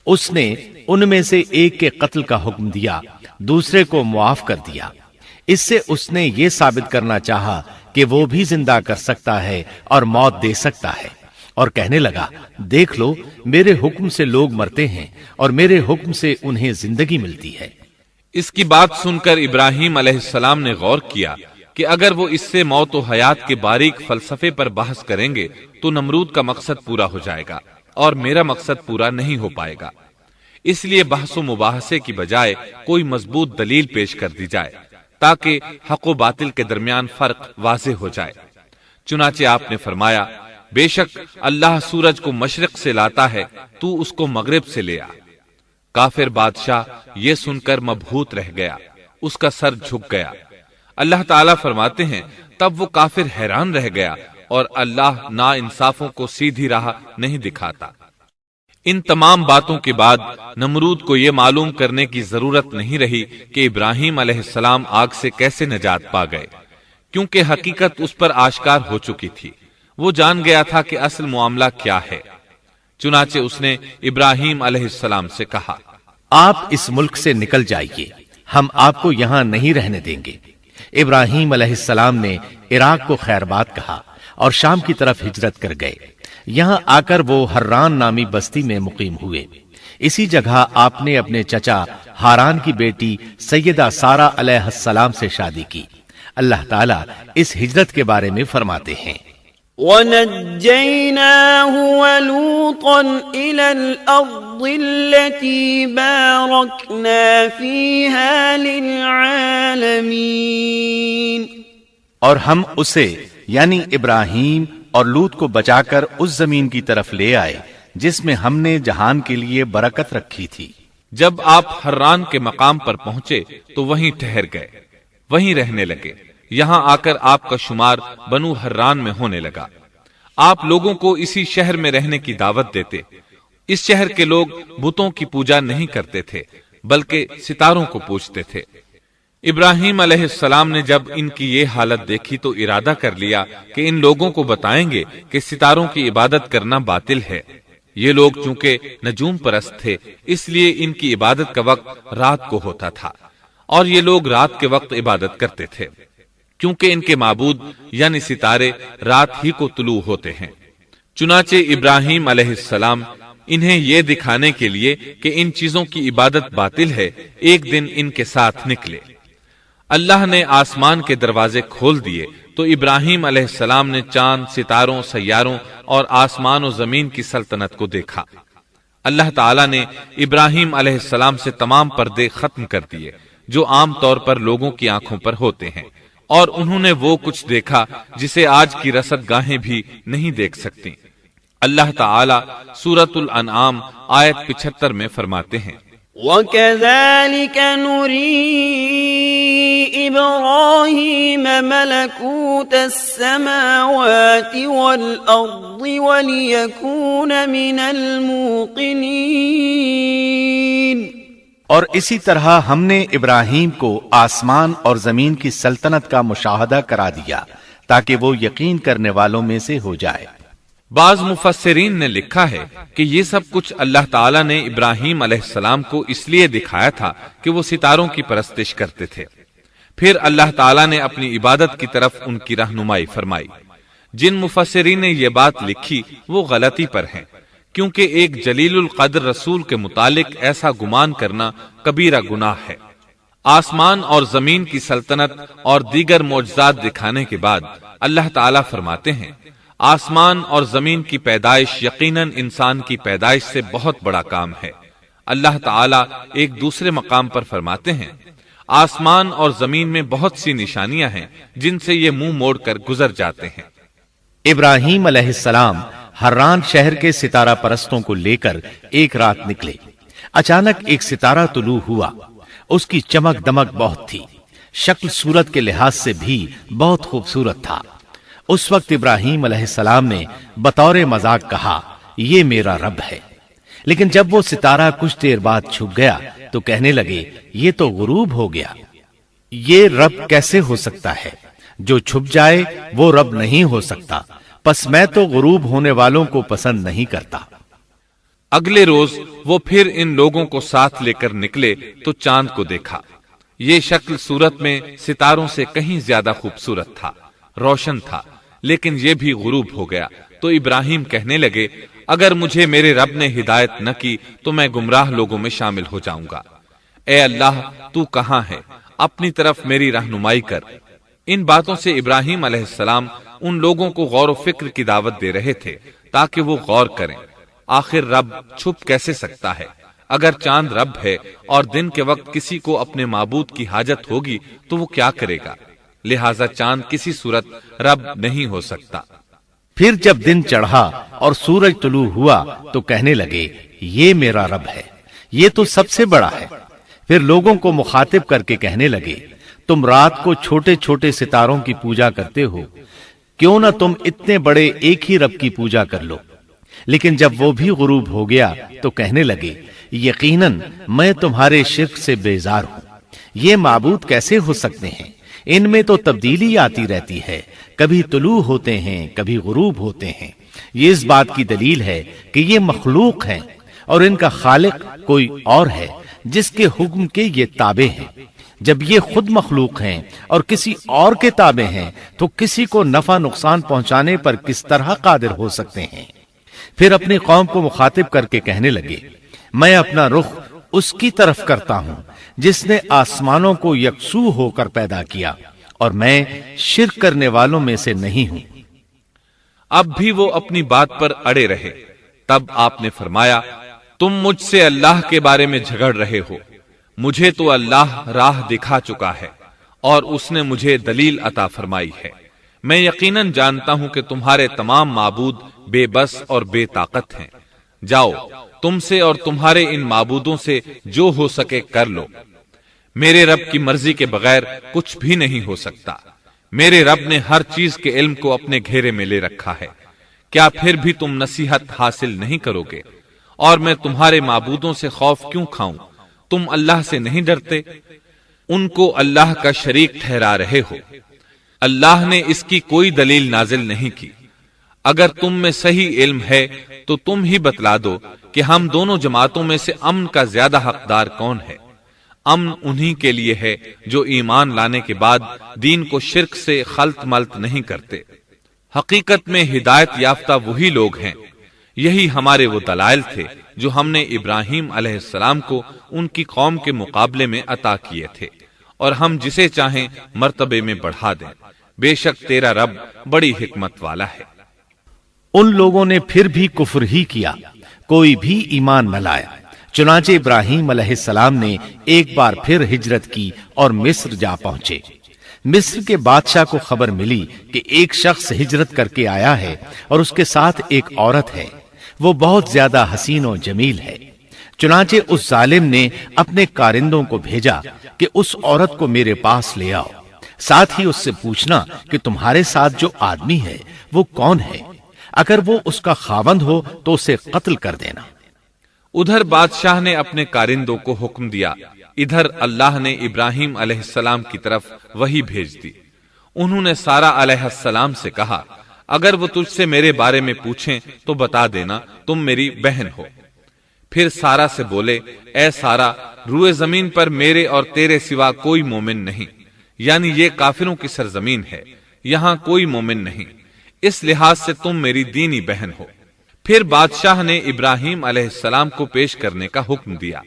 اس نے ان میں سے ایک کے قتل کا حکم دیا، دوسرے کو معاف کر دیا۔ اس سے اس نے یہ ثابت کرنا چاہا کہ وہ بھی زندہ کر سکتا ہے اور موت دے سکتا ہے، اور کہنے لگا، دیکھ لو میرے حکم سے لوگ مرتے ہیں اور میرے حکم سے انہیں زندگی ملتی ہے۔ اس کی بات سن کر ابراہیم علیہ السلام نے غور کیا کہ اگر وہ اس سے موت و حیات کے باریک فلسفے پر بحث کریں گے تو نمرود کا مقصد پورا ہو جائے گا اور میرا مقصد پورا نہیں ہو پائے گا۔ اس لیے بحث و مباحثے کی بجائے کوئی مضبوط دلیل پیش کر دی جائے تاکہ حق و باطل کے درمیان فرق واضح ہو جائے۔ چنانچہ آپ نے فرمایا، بے شک اللہ سورج کو مشرق سے لاتا ہے، تو اس کو مغرب سے لے آ۔ کافر بادشاہ یہ سن کر مبہوت رہ گیا، اس کا سر جھک گیا۔ اللہ تعالیٰ فرماتے ہیں، تب وہ کافر حیران رہ گیا اور اللہ نا انصافوں کو سیدھی راہ نہیں دکھاتا۔ ان تمام باتوں کے بعد نمرود کو یہ معلوم کرنے کی ضرورت نہیں رہی کہ ابراہیم علیہ السلام آگ سے کیسے نجات پا گئے، کیونکہ حقیقت اس پر آشکار ہو چکی تھی۔ وہ جان گیا تھا کہ اصل معاملہ کیا ہے۔ چنانچہ اس نے ابراہیم علیہ السلام سے کہا، آپ اس ملک سے نکل جائیے، ہم آپ کو یہاں نہیں رہنے دیں گے۔ ابراہیم علیہ السلام نے عراق کو خیر بات کہا اور شام کی طرف ہجرت کر گئے۔ یہاں آ کر وہ حران نامی بستی میں مقیم ہوئے۔ اسی جگہ آپ نے اپنے چچا ہاران کی بیٹی سیدہ سارہ علیہ السلام سے شادی کی۔ اللہ تعالیٰ اس ہجرت کے بارے میں فرماتے ہیں، وَنَجَّيْنَاهُ وَلُوطًا إِلَى الْأَرْضِ الَّتِي بَارَكْنَا فِيهَا لِلْعَالَمِينَ، اور ہم اسے یعنی ابراہیم اور لوط کو بچا کر اس زمین کی طرف لے آئے جس میں ہم نے جہان کے لیے برکت رکھی تھی۔ جب آپ حران کے مقام پر پہنچے تو وہیں ٹھہر گئے، وہیں رہنے لگے۔ یہاں آ کر آپ کا شمار بنو حران میں ہونے لگا۔ آپ لوگوں کو اسی شہر میں رہنے کی دعوت دیتے۔ اس شہر کے لوگ بتوں کی پوجا نہیں کرتے تھے بلکہ ستاروں کو پوجتے تھے۔ ابراہیم علیہ السلام نے جب ان کی یہ حالت دیکھی تو ارادہ کر لیا کہ ان لوگوں کو بتائیں گے کہ ستاروں کی عبادت کرنا باطل ہے۔ یہ لوگ چونکہ نجوم پرست تھے اس لیے ان کی عبادت کا وقت رات کو ہوتا تھا، اور یہ لوگ رات کے وقت عبادت کرتے تھے کیونکہ ان کے معبود یعنی ستارے رات ہی کو طلوع ہوتے ہیں۔ چنانچہ ابراہیم علیہ السلام انہیں یہ دکھانے کے لیے کہ ان چیزوں کی عبادت باطل ہے ایک دن ان کے ساتھ نکلے۔ اللہ نے آسمان کے دروازے کھول دیے تو ابراہیم علیہ السلام نے چاند، ستاروں، سیاروں اور آسمان و زمین کی سلطنت کو دیکھا۔ اللہ تعالیٰ نے ابراہیم علیہ السلام سے تمام پردے ختم کر دیے جو عام طور پر لوگوں کی آنکھوں پر ہوتے ہیں۔ اور انہوں نے وہ کچھ دیکھا جسے آج کی رصد گاہیں بھی نہیں دیکھ سکتی۔ اللہ تعالی سورۃ الانعام آیت 75 میں فرماتے ہیں، وَكَذَلِكَ نُرِي إِبْرَاهِيمَ مَلَكُوتَ السَّمَاوَاتِ وَالْأَرْضِ وَلِيَكُونَ مِنَ الْمُوقِنِينَ۔ اور اسی طرح ہم نے ابراہیم کو آسمان اور زمین کی سلطنت کا مشاہدہ کرا دیا تاکہ وہ یقین کرنے والوں میں سے ہو جائے۔ بعض مفسرین نے لکھا ہے کہ یہ سب کچھ اللہ تعالیٰ نے ابراہیم علیہ السلام کو اس لیے دکھایا تھا کہ وہ ستاروں کی پرستش کرتے تھے، پھر اللہ تعالیٰ نے اپنی عبادت کی طرف ان کی رہنمائی فرمائی۔ جن مفسرین نے یہ بات لکھی وہ غلطی پر ہیں، کیونکہ ایک جلیل القدر رسول کے متعلق ایسا گمان کرنا کبیرہ گناہ ہے۔ آسمان اور زمین کی سلطنت اور دیگر معجزات دکھانے کے بعد اللہ تعالیٰ فرماتے ہیں، آسمان اور زمین کی پیدائش یقیناً انسان کی پیدائش سے بہت بڑا کام ہے۔ اللہ تعالیٰ ایک دوسرے مقام پر فرماتے ہیں، آسمان اور زمین میں بہت سی نشانیاں ہیں جن سے یہ منہ موڑ کر گزر جاتے ہیں۔ ابراہیم علیہ السلام حران شہر کے ستارہ پرستوں کو لے کر ایک رات نکلے۔ اچانک ایک ستارہ طلوع ہوا، اس کی چمک دمک بہت تھی، شکل صورت کے لحاظ سے بھی بہت خوبصورت تھا۔ اس وقت ابراہیم علیہ السلام نے بطور مذاق کہا، یہ میرا رب ہے۔ لیکن جب وہ ستارہ کچھ دیر بعد چھپ گیا تو کہنے لگے، یہ تو غروب ہو گیا، یہ رب کیسے ہو سکتا ہے؟ جو چھپ جائے وہ رب نہیں ہو سکتا، پس میں تو غروب ہونے والوں کو پسند نہیں کرتا۔ اگلے روز وہ پھر ان لوگوں کو ساتھ لے کر نکلے تو چاند کو دیکھا۔ یہ شکل صورت میں ستاروں سے کہیں زیادہ خوبصورت تھا، روشن تھا، لیکن یہ بھی غروب ہو گیا تو ابراہیم کہنے لگے، اگر مجھے میرے رب نے ہدایت نہ کی تو میں گمراہ لوگوں میں شامل ہو جاؤں گا۔ اے اللہ، تو کہاں ہے؟ اپنی طرف میری رہنمائی کر۔ ان باتوں سے ابراہیم علیہ السلام ان لوگوں کو غور و فکر کی دعوت دے رہے تھے تاکہ وہ غور کریں، آخر رب چھپ کیسے سکتا ہے؟ اگر چاند رب ہے اور دن کے وقت کسی کو اپنے معبود کی حاجت ہوگی تو وہ کیا کرے گا؟ لہذا چاند کسی صورت رب نہیں ہو سکتا۔ پھر جب دن چڑھا اور سورج طلوع ہوا تو کہنے لگے، یہ میرا رب ہے، یہ تو سب سے بڑا ہے۔ پھر لوگوں کو مخاطب کر کے کہنے لگے، تم رات کو چھوٹے چھوٹے ستاروں کی پوجا کرتے ہو، کیوں نہ تم اتنے بڑے ایک ہی رب کی پوجا کر لو۔ لیکن جب وہ بھی غروب ہو گیا تو کہنے لگے، یقیناً میں تمہارے شرک سے بیزار ہوں، یہ معبود کیسے ہو سکتے ہیں؟ ان میں تو تبدیلی آتی رہتی ہے، کبھی طلوع ہوتے ہیں کبھی غروب ہوتے ہیں۔ یہ اس بات کی دلیل ہے کہ یہ مخلوق ہیں اور ان کا خالق کوئی اور ہے جس کے حکم کے یہ تابع ہیں۔ جب یہ خود مخلوق ہیں اور کسی اور کے تابع ہیں تو کسی کو نفع نقصان پہنچانے پر کس طرح قادر ہو سکتے ہیں؟ پھر اپنی قوم کو مخاطب کر کے کہنے لگے، میں اپنا رخ اس کی طرف کرتا ہوں جس نے آسمانوں کو یکسو ہو کر پیدا کیا، اور میں شرک کرنے والوں میں سے نہیں ہوں۔ اب بھی وہ اپنی بات پر اڑے رہے۔ تب آپ نے فرمایا، تم مجھ سے اللہ کے بارے میں جھگڑ رہے ہو، مجھے تو اللہ راہ دکھا چکا ہے اور اس نے مجھے دلیل عطا فرمائی ہے۔ میں یقیناً جانتا ہوں کہ تمہارے تمام معبود بے بس اور بے طاقت ہیں۔ جاؤ، تم سے اور تمہارے ان معبودوں سے جو ہو سکے کر لو، میرے رب کی مرضی کے بغیر کچھ بھی نہیں ہو سکتا۔ میرے رب نے ہر چیز کے علم کو اپنے گھیرے میں لے رکھا ہے، کیا پھر بھی تم نصیحت حاصل نہیں کرو گے؟ اور میں تمہارے معبودوں سے خوف کیوں کھاؤں؟ تم اللہ سے نہیں ڈرتے؟ ان کو اللہ کا شریک ٹھہرا رہے ہو۔ اللہ نے اس کی کوئی دلیل نازل نہیں کی۔ اگر تم میں صحیح علم ہے تو تم ہی بتلا دو کہ ہم دونوں جماعتوں میں سے امن کا زیادہ حقدار کون ہے؟ امن انہی کے لیے ہے جو ایمان لانے کے بعد دین کو شرک سے خلط ملط نہیں کرتے۔ حقیقت میں ہدایت یافتہ وہی لوگ ہیں۔ یہی ہمارے وہ دلائل تھے جو ہم نے ابراہیم علیہ السلام کو ان کی قوم کے مقابلے میں عطا کیے تھے، اور ہم جسے چاہیں مرتبے میں بڑھا دیں۔ بے شک تیرا رب بڑی حکمت والا ہے۔ ان لوگوں نے پھر بھی کفر ہی کیا، کوئی بھی ایمان نہ لایا۔ چنانچہ ابراہیم علیہ السلام نے ایک بار پھر ہجرت کی اور مصر جا پہنچے۔ مصر کے بادشاہ کو خبر ملی کہ ایک شخص ہجرت کر کے آیا ہے اور اس کے ساتھ ایک عورت ہے، وہ بہت زیادہ حسین و جمیل ہے۔ چنانچہ اس ظالم نے اپنے کارندوں کو بھیجا کہ اس عورت کو میرے پاس لے آؤ، ساتھ ہی اس سے پوچھنا کہ تمہارے ساتھ جو آدمی ہے وہ کون ہے، اگر وہ اس کا خاوند ہو تو اسے قتل کر دینا۔ ادھر بادشاہ نے اپنے کارندوں کو حکم دیا، ادھر اللہ نے ابراہیم علیہ السلام کی طرف وحی بھیج دی۔ انہوں نے سارا علیہ السلام سے کہا، اگر وہ تجھ سے میرے بارے میں پوچھیں تو بتا دینا تم میری بہن ہو۔ پھر سارا سے بولے، اے سارا، روئے زمین پر میرے اور تیرے سوا کوئی مومن نہیں، یعنی یہ کافروں کی سرزمین ہے، یہاں کوئی مومن نہیں، اس لحاظ سے تم میری دینی بہن ہو۔ پھر بادشاہ نے ابراہیم علیہ السلام کو پیش کرنے کا حکم دیا۔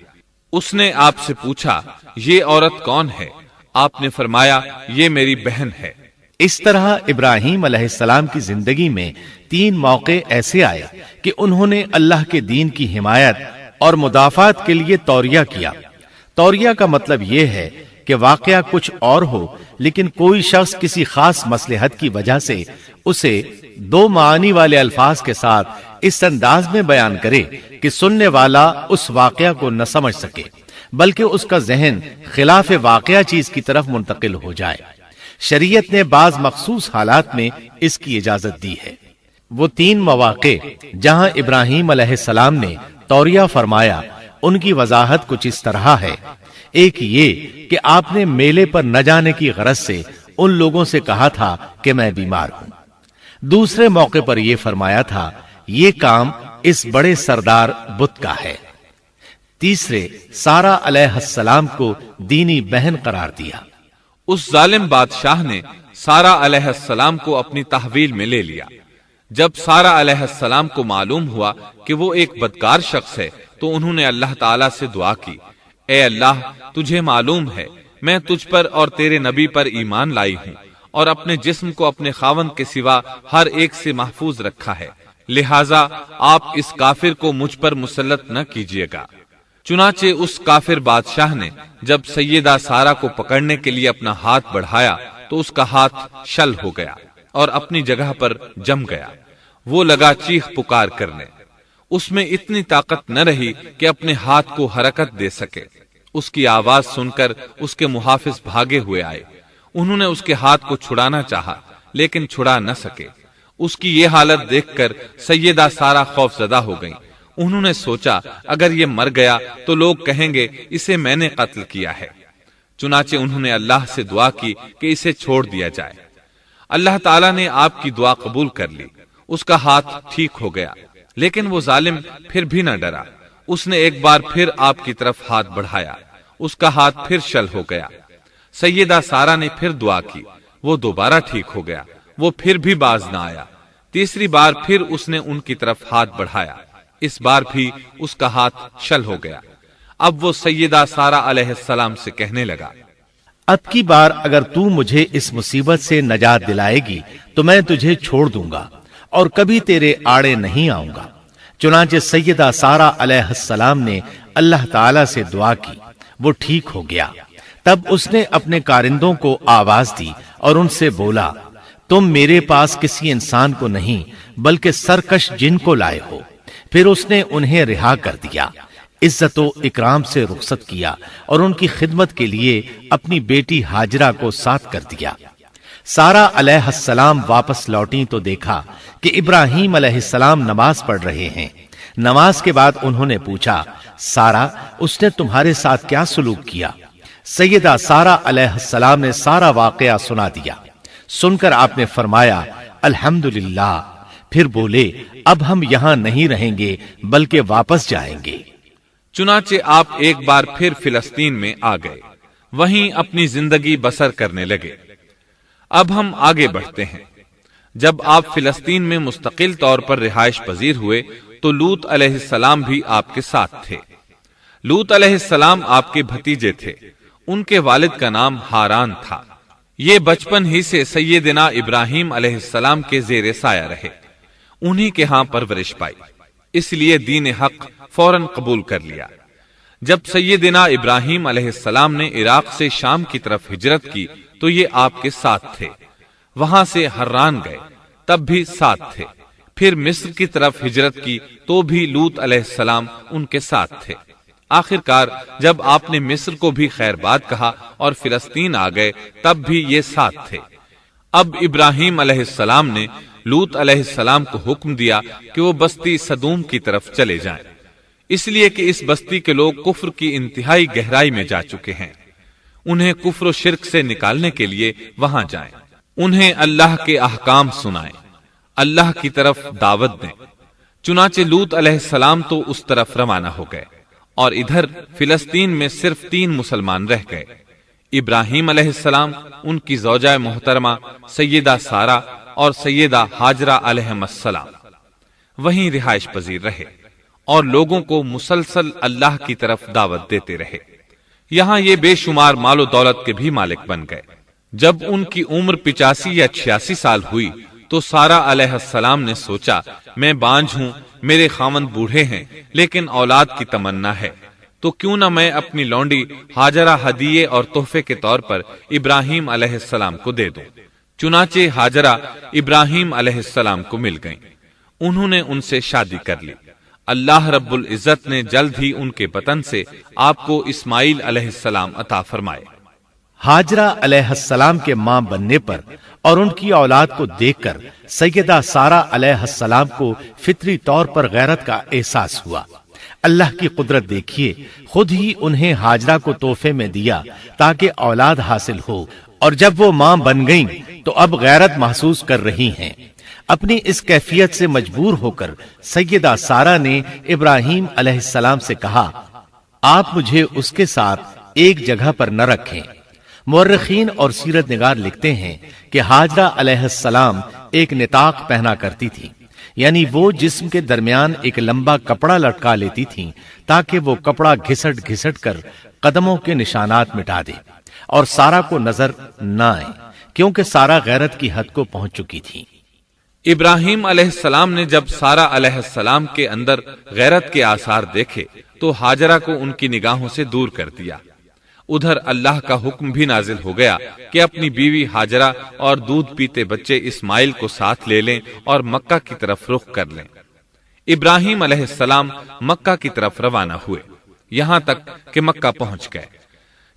اس نے آپ سے پوچھا، یہ عورت کون ہے؟ آپ نے فرمایا، یہ میری بہن ہے۔ اس طرح ابراہیم علیہ السلام کی زندگی میں 3 موقع ایسے آئے کہ انہوں نے اللہ کے دین کی حمایت اور مدافعت کے لیے توریہ کیا۔ توریہ کا مطلب یہ ہے کہ واقعہ کچھ اور ہو لیکن کوئی شخص کسی خاص مصلحت کی وجہ سے اسے 2 معانی والے الفاظ کے ساتھ اس انداز میں بیان کرے کہ سننے والا اس واقعہ کو نہ سمجھ سکے بلکہ اس کا ذہن خلاف واقعہ چیز کی طرف منتقل ہو جائے۔ شریعت نے بعض مخصوص حالات میں اس کی اجازت دی ہے۔ وہ 3 مواقع جہاں ابراہیم علیہ السلام نے توریہ فرمایا، ان کی وضاحت کچھ اس طرح ہے۔ ایک یہ کہ آپ نے میلے پر نہ جانے کی غرض سے ان لوگوں سے کہا تھا کہ میں بیمار ہوں۔ دوسرے موقع پر یہ فرمایا تھا، یہ کام اس بڑے سردار بت کا ہے۔ تیسرے، سارا علیہ السلام کو دینی بہن قرار دیا۔ اس ظالم بادشاہ نے سارا علیہ السلام کو اپنی تحویل میں لے لیا۔ جب سارا علیہ السلام کو معلوم ہوا کہ وہ ایک بدکار شخص ہے تو انہوں نے اللہ تعالیٰ سے دعا کی، اے اللہ، تجھے معلوم ہے میں تجھ پر اور تیرے نبی پر ایمان لائی ہوں اور اپنے جسم کو اپنے خاوند کے سوا ہر ایک سے محفوظ رکھا ہے، لہٰذا آپ اس کافر کو مجھ پر مسلط نہ کیجیے گا۔ چنانچہ اس کافر بادشاہ نے جب سیدہ سارا کو پکڑنے کے لیے اپنا ہاتھ بڑھایا تو اس کا ہاتھ شل ہو گیا اور اپنی جگہ پر جم گیا۔ وہ لگا چیخ پکار کرنے، اس میں اتنی طاقت نہ رہی کہ اپنے ہاتھ کو حرکت دے سکے۔ اس کی آواز سن کر اس کے محافظ بھاگے ہوئے آئے، انہوں نے اس کے ہاتھ کو چھڑانا چاہا لیکن چھڑا نہ سکے۔ اس کی یہ حالت دیکھ کر سیدہ سارا خوف زدہ ہو گئیں۔ انہوں نے سوچا اگر یہ مر گیا تو لوگ کہیں گے اسے میں نے قتل کیا ہے۔ چنانچہ انہوں نے اللہ سے دعا کی کہ اسے چھوڑ دیا جائے۔ اللہ تعالیٰ نے آپ کی دعا قبول کر لی، اس کا ہاتھ ٹھیک ہو گیا، لیکن وہ ظالم پھر بھی نہ ڈرا۔ اس نے ایک بار پھر آپ کی طرف ہاتھ بڑھایا، اس کا ہاتھ پھر شل ہو گیا۔ سیدہ سارا نے پھر دعا کی، وہ دوبارہ ٹھیک ہو گیا، وہ پھر بھی باز نہ آیا۔ تیسری بار پھر اس نے ان کی طرف ہاتھ بڑھایا، اس بار بھی اس کا ہاتھ شل ہو گیا۔ اب وہ سیدہ سارا علیہ السلام سے کہنے لگا، اب کی بار اگر تو مجھے اس مصیبت سے نجات دلائے گی تو میں تجھے چھوڑ دوں گا اور کبھی تیرے آڑے نہیں آؤں گا۔ چنانچہ سیدہ سارا علیہ السلام نے اللہ تعالی سے دعا کی، وہ ٹھیک ہو گیا۔ تب اس نے اپنے کارندوں کو آواز دی اور ان سے بولا، تم میرے پاس کسی انسان کو نہیں بلکہ سرکش جن کو لائے ہو۔ پھر اس نے انہیں رہا کر دیا، عزت و اکرام سے رخصت کیا اور ان کی خدمت کے لیے اپنی بیٹی ہاجرہ کو ساتھ کر دیا۔ سارا علیہ السلام واپس لوٹیں تو دیکھا کہ ابراہیم علیہ السلام نماز پڑھ رہے ہیں۔ نماز کے بعد انہوں نے پوچھا، سارا، اس نے تمہارے ساتھ کیا سلوک کیا؟ سیدہ سارا علیہ السلام نے سارا واقعہ سنا دیا۔ سن کر آپ نے فرمایا، الحمدللہ۔ پھر بولے، اب ہم یہاں نہیں رہیں گے بلکہ واپس جائیں گے۔ چنانچہ آپ ایک بار پھر فلسطین میں آ گئے، وہیں اپنی زندگی بسر کرنے لگے۔ اب ہم آگے بڑھتے ہیں۔ جب آپ فلسطین میں مستقل طور پر رہائش پذیر ہوئے تو لوط علیہ السلام بھی آپ کے ساتھ تھے۔ لوط علیہ السلام آپ کے بھتیجے تھے، ان کے والد کا نام ہاران تھا۔ یہ بچپن ہی سے سیدنا ابراہیم علیہ السلام کے زیر سایہ رہے، انہی کے ہاں پرورش پائی، اس لیے دین حق فوراً قبول کر لیا۔ جب سیدنا ابراہیم علیہ السلام نے عراق سے شام کی طرف ہجرت کی تو یہ آپ کے ساتھ تھے، وہاں سے حران گئے تب بھی ساتھ تھے، پھر مصر کی طرف ہجرت کی تو بھی لوط علیہ السلام ان کے ساتھ تھے۔ آخر کار جب آپ نے مصر کو بھی خیر بات کہا اور فلسطین آ گئے تب بھی یہ ساتھ تھے۔ اب ابراہیم علیہ السلام نے لوط علیہ السلام کو حکم دیا کہ وہ بستی سدوم کی طرف چلے جائیں، اس لیے کہ اس بستی کے لوگ کفر کی انتہائی گہرائی میں جا چکے ہیں، انہیں کفر و شرک سے نکالنے کے لیے وہاں جائیں، انہیں اللہ کے احکام سنائیں، اللہ کی طرف دعوت دیں۔ چنانچہ لوط علیہ السلام تو اس طرف روانہ ہو گئے اور ادھر فلسطین میں صرف 3 مسلمان رہ گئے، ابراہیم علیہ السلام، ان کی زوجہ محترمہ سیدہ سارہ اور سیدہ ہاجرہ علیہم السلام وہیں رہائش پذیر رہے اور لوگوں کو مسلسل اللہ کی طرف دعوت دیتے رہے، یہاں یہ بے شمار مال و دولت کے بھی مالک بن گئے۔ جب ان کی عمر 85 یا 86 سال ہوئی تو سارہ علیہ السلام نے سوچا، میں بانجھ ہوں، میرے خاوند بوڑھے ہیں لیکن اولاد کی تمنا ہے، تو کیوں نہ میں اپنی لونڈی ہاجرہ ہدیے اور تحفے کے طور پر ابراہیم علیہ السلام کو دے دوں۔ چنانچہ ہاجرہ ابراہیم علیہ السلام کو مل گئیں، انہوں نے ان سے شادی کر لی۔ اللہ رب العزت نے جلد ہی ان کے بطن سے آپ کو اسماعیل علیہ السلام عطا فرمائے۔ ہاجرہ علیہ السلام کے ماں بننے پر اور ان کی اولاد کو دیکھ کر سیدہ سارہ علیہ السلام کو فطری طور پر غیرت کا احساس ہوا۔ اللہ کی قدرت دیکھیے، خود ہی انہیں ہاجرہ کو تحفے میں دیا تاکہ اولاد حاصل ہو، اور جب وہ ماں بن گئیں تو اب غیرت محسوس کر رہی ہیں۔ اپنی اس کیفیت سے مجبور ہو کر سیدہ سارہ نے ابراہیم علیہ السلام سے کہا، آپ مجھے اس کے ساتھ ایک جگہ پر نہ رکھیں۔ مورخین اور سیرت نگار لکھتے ہیں کہ ہاجرہ علیہ السلام ایک نطاق پہنا کرتی تھی، یعنی وہ جسم کے درمیان ایک لمبا کپڑا لٹکا لیتی تھیں تاکہ وہ کپڑا گھسٹ گھسٹ کر قدموں کے نشانات مٹا دے اور سارہ کو نظر نہ آئے، کیونکہ سارہ غیرت کی حد کو پہنچ چکی تھی۔ ابراہیم علیہ السلام نے جب سارہ علیہ السلام کے اندر غیرت کے آثار دیکھے تو ہاجرہ کو ان کی نگاہوں سے دور کر دیا۔ ادھر اللہ کا حکم بھی نازل ہو گیا کہ اپنی بیوی ہاجرہ اور دودھ پیتے بچے اسماعیل کو ساتھ لے لیں اور مکہ کی طرف رخ کر لیں۔ ابراہیم علیہ السلام مکہ کی طرف روانہ ہوئے، یہاں تک کہ مکہ پہنچ گئے۔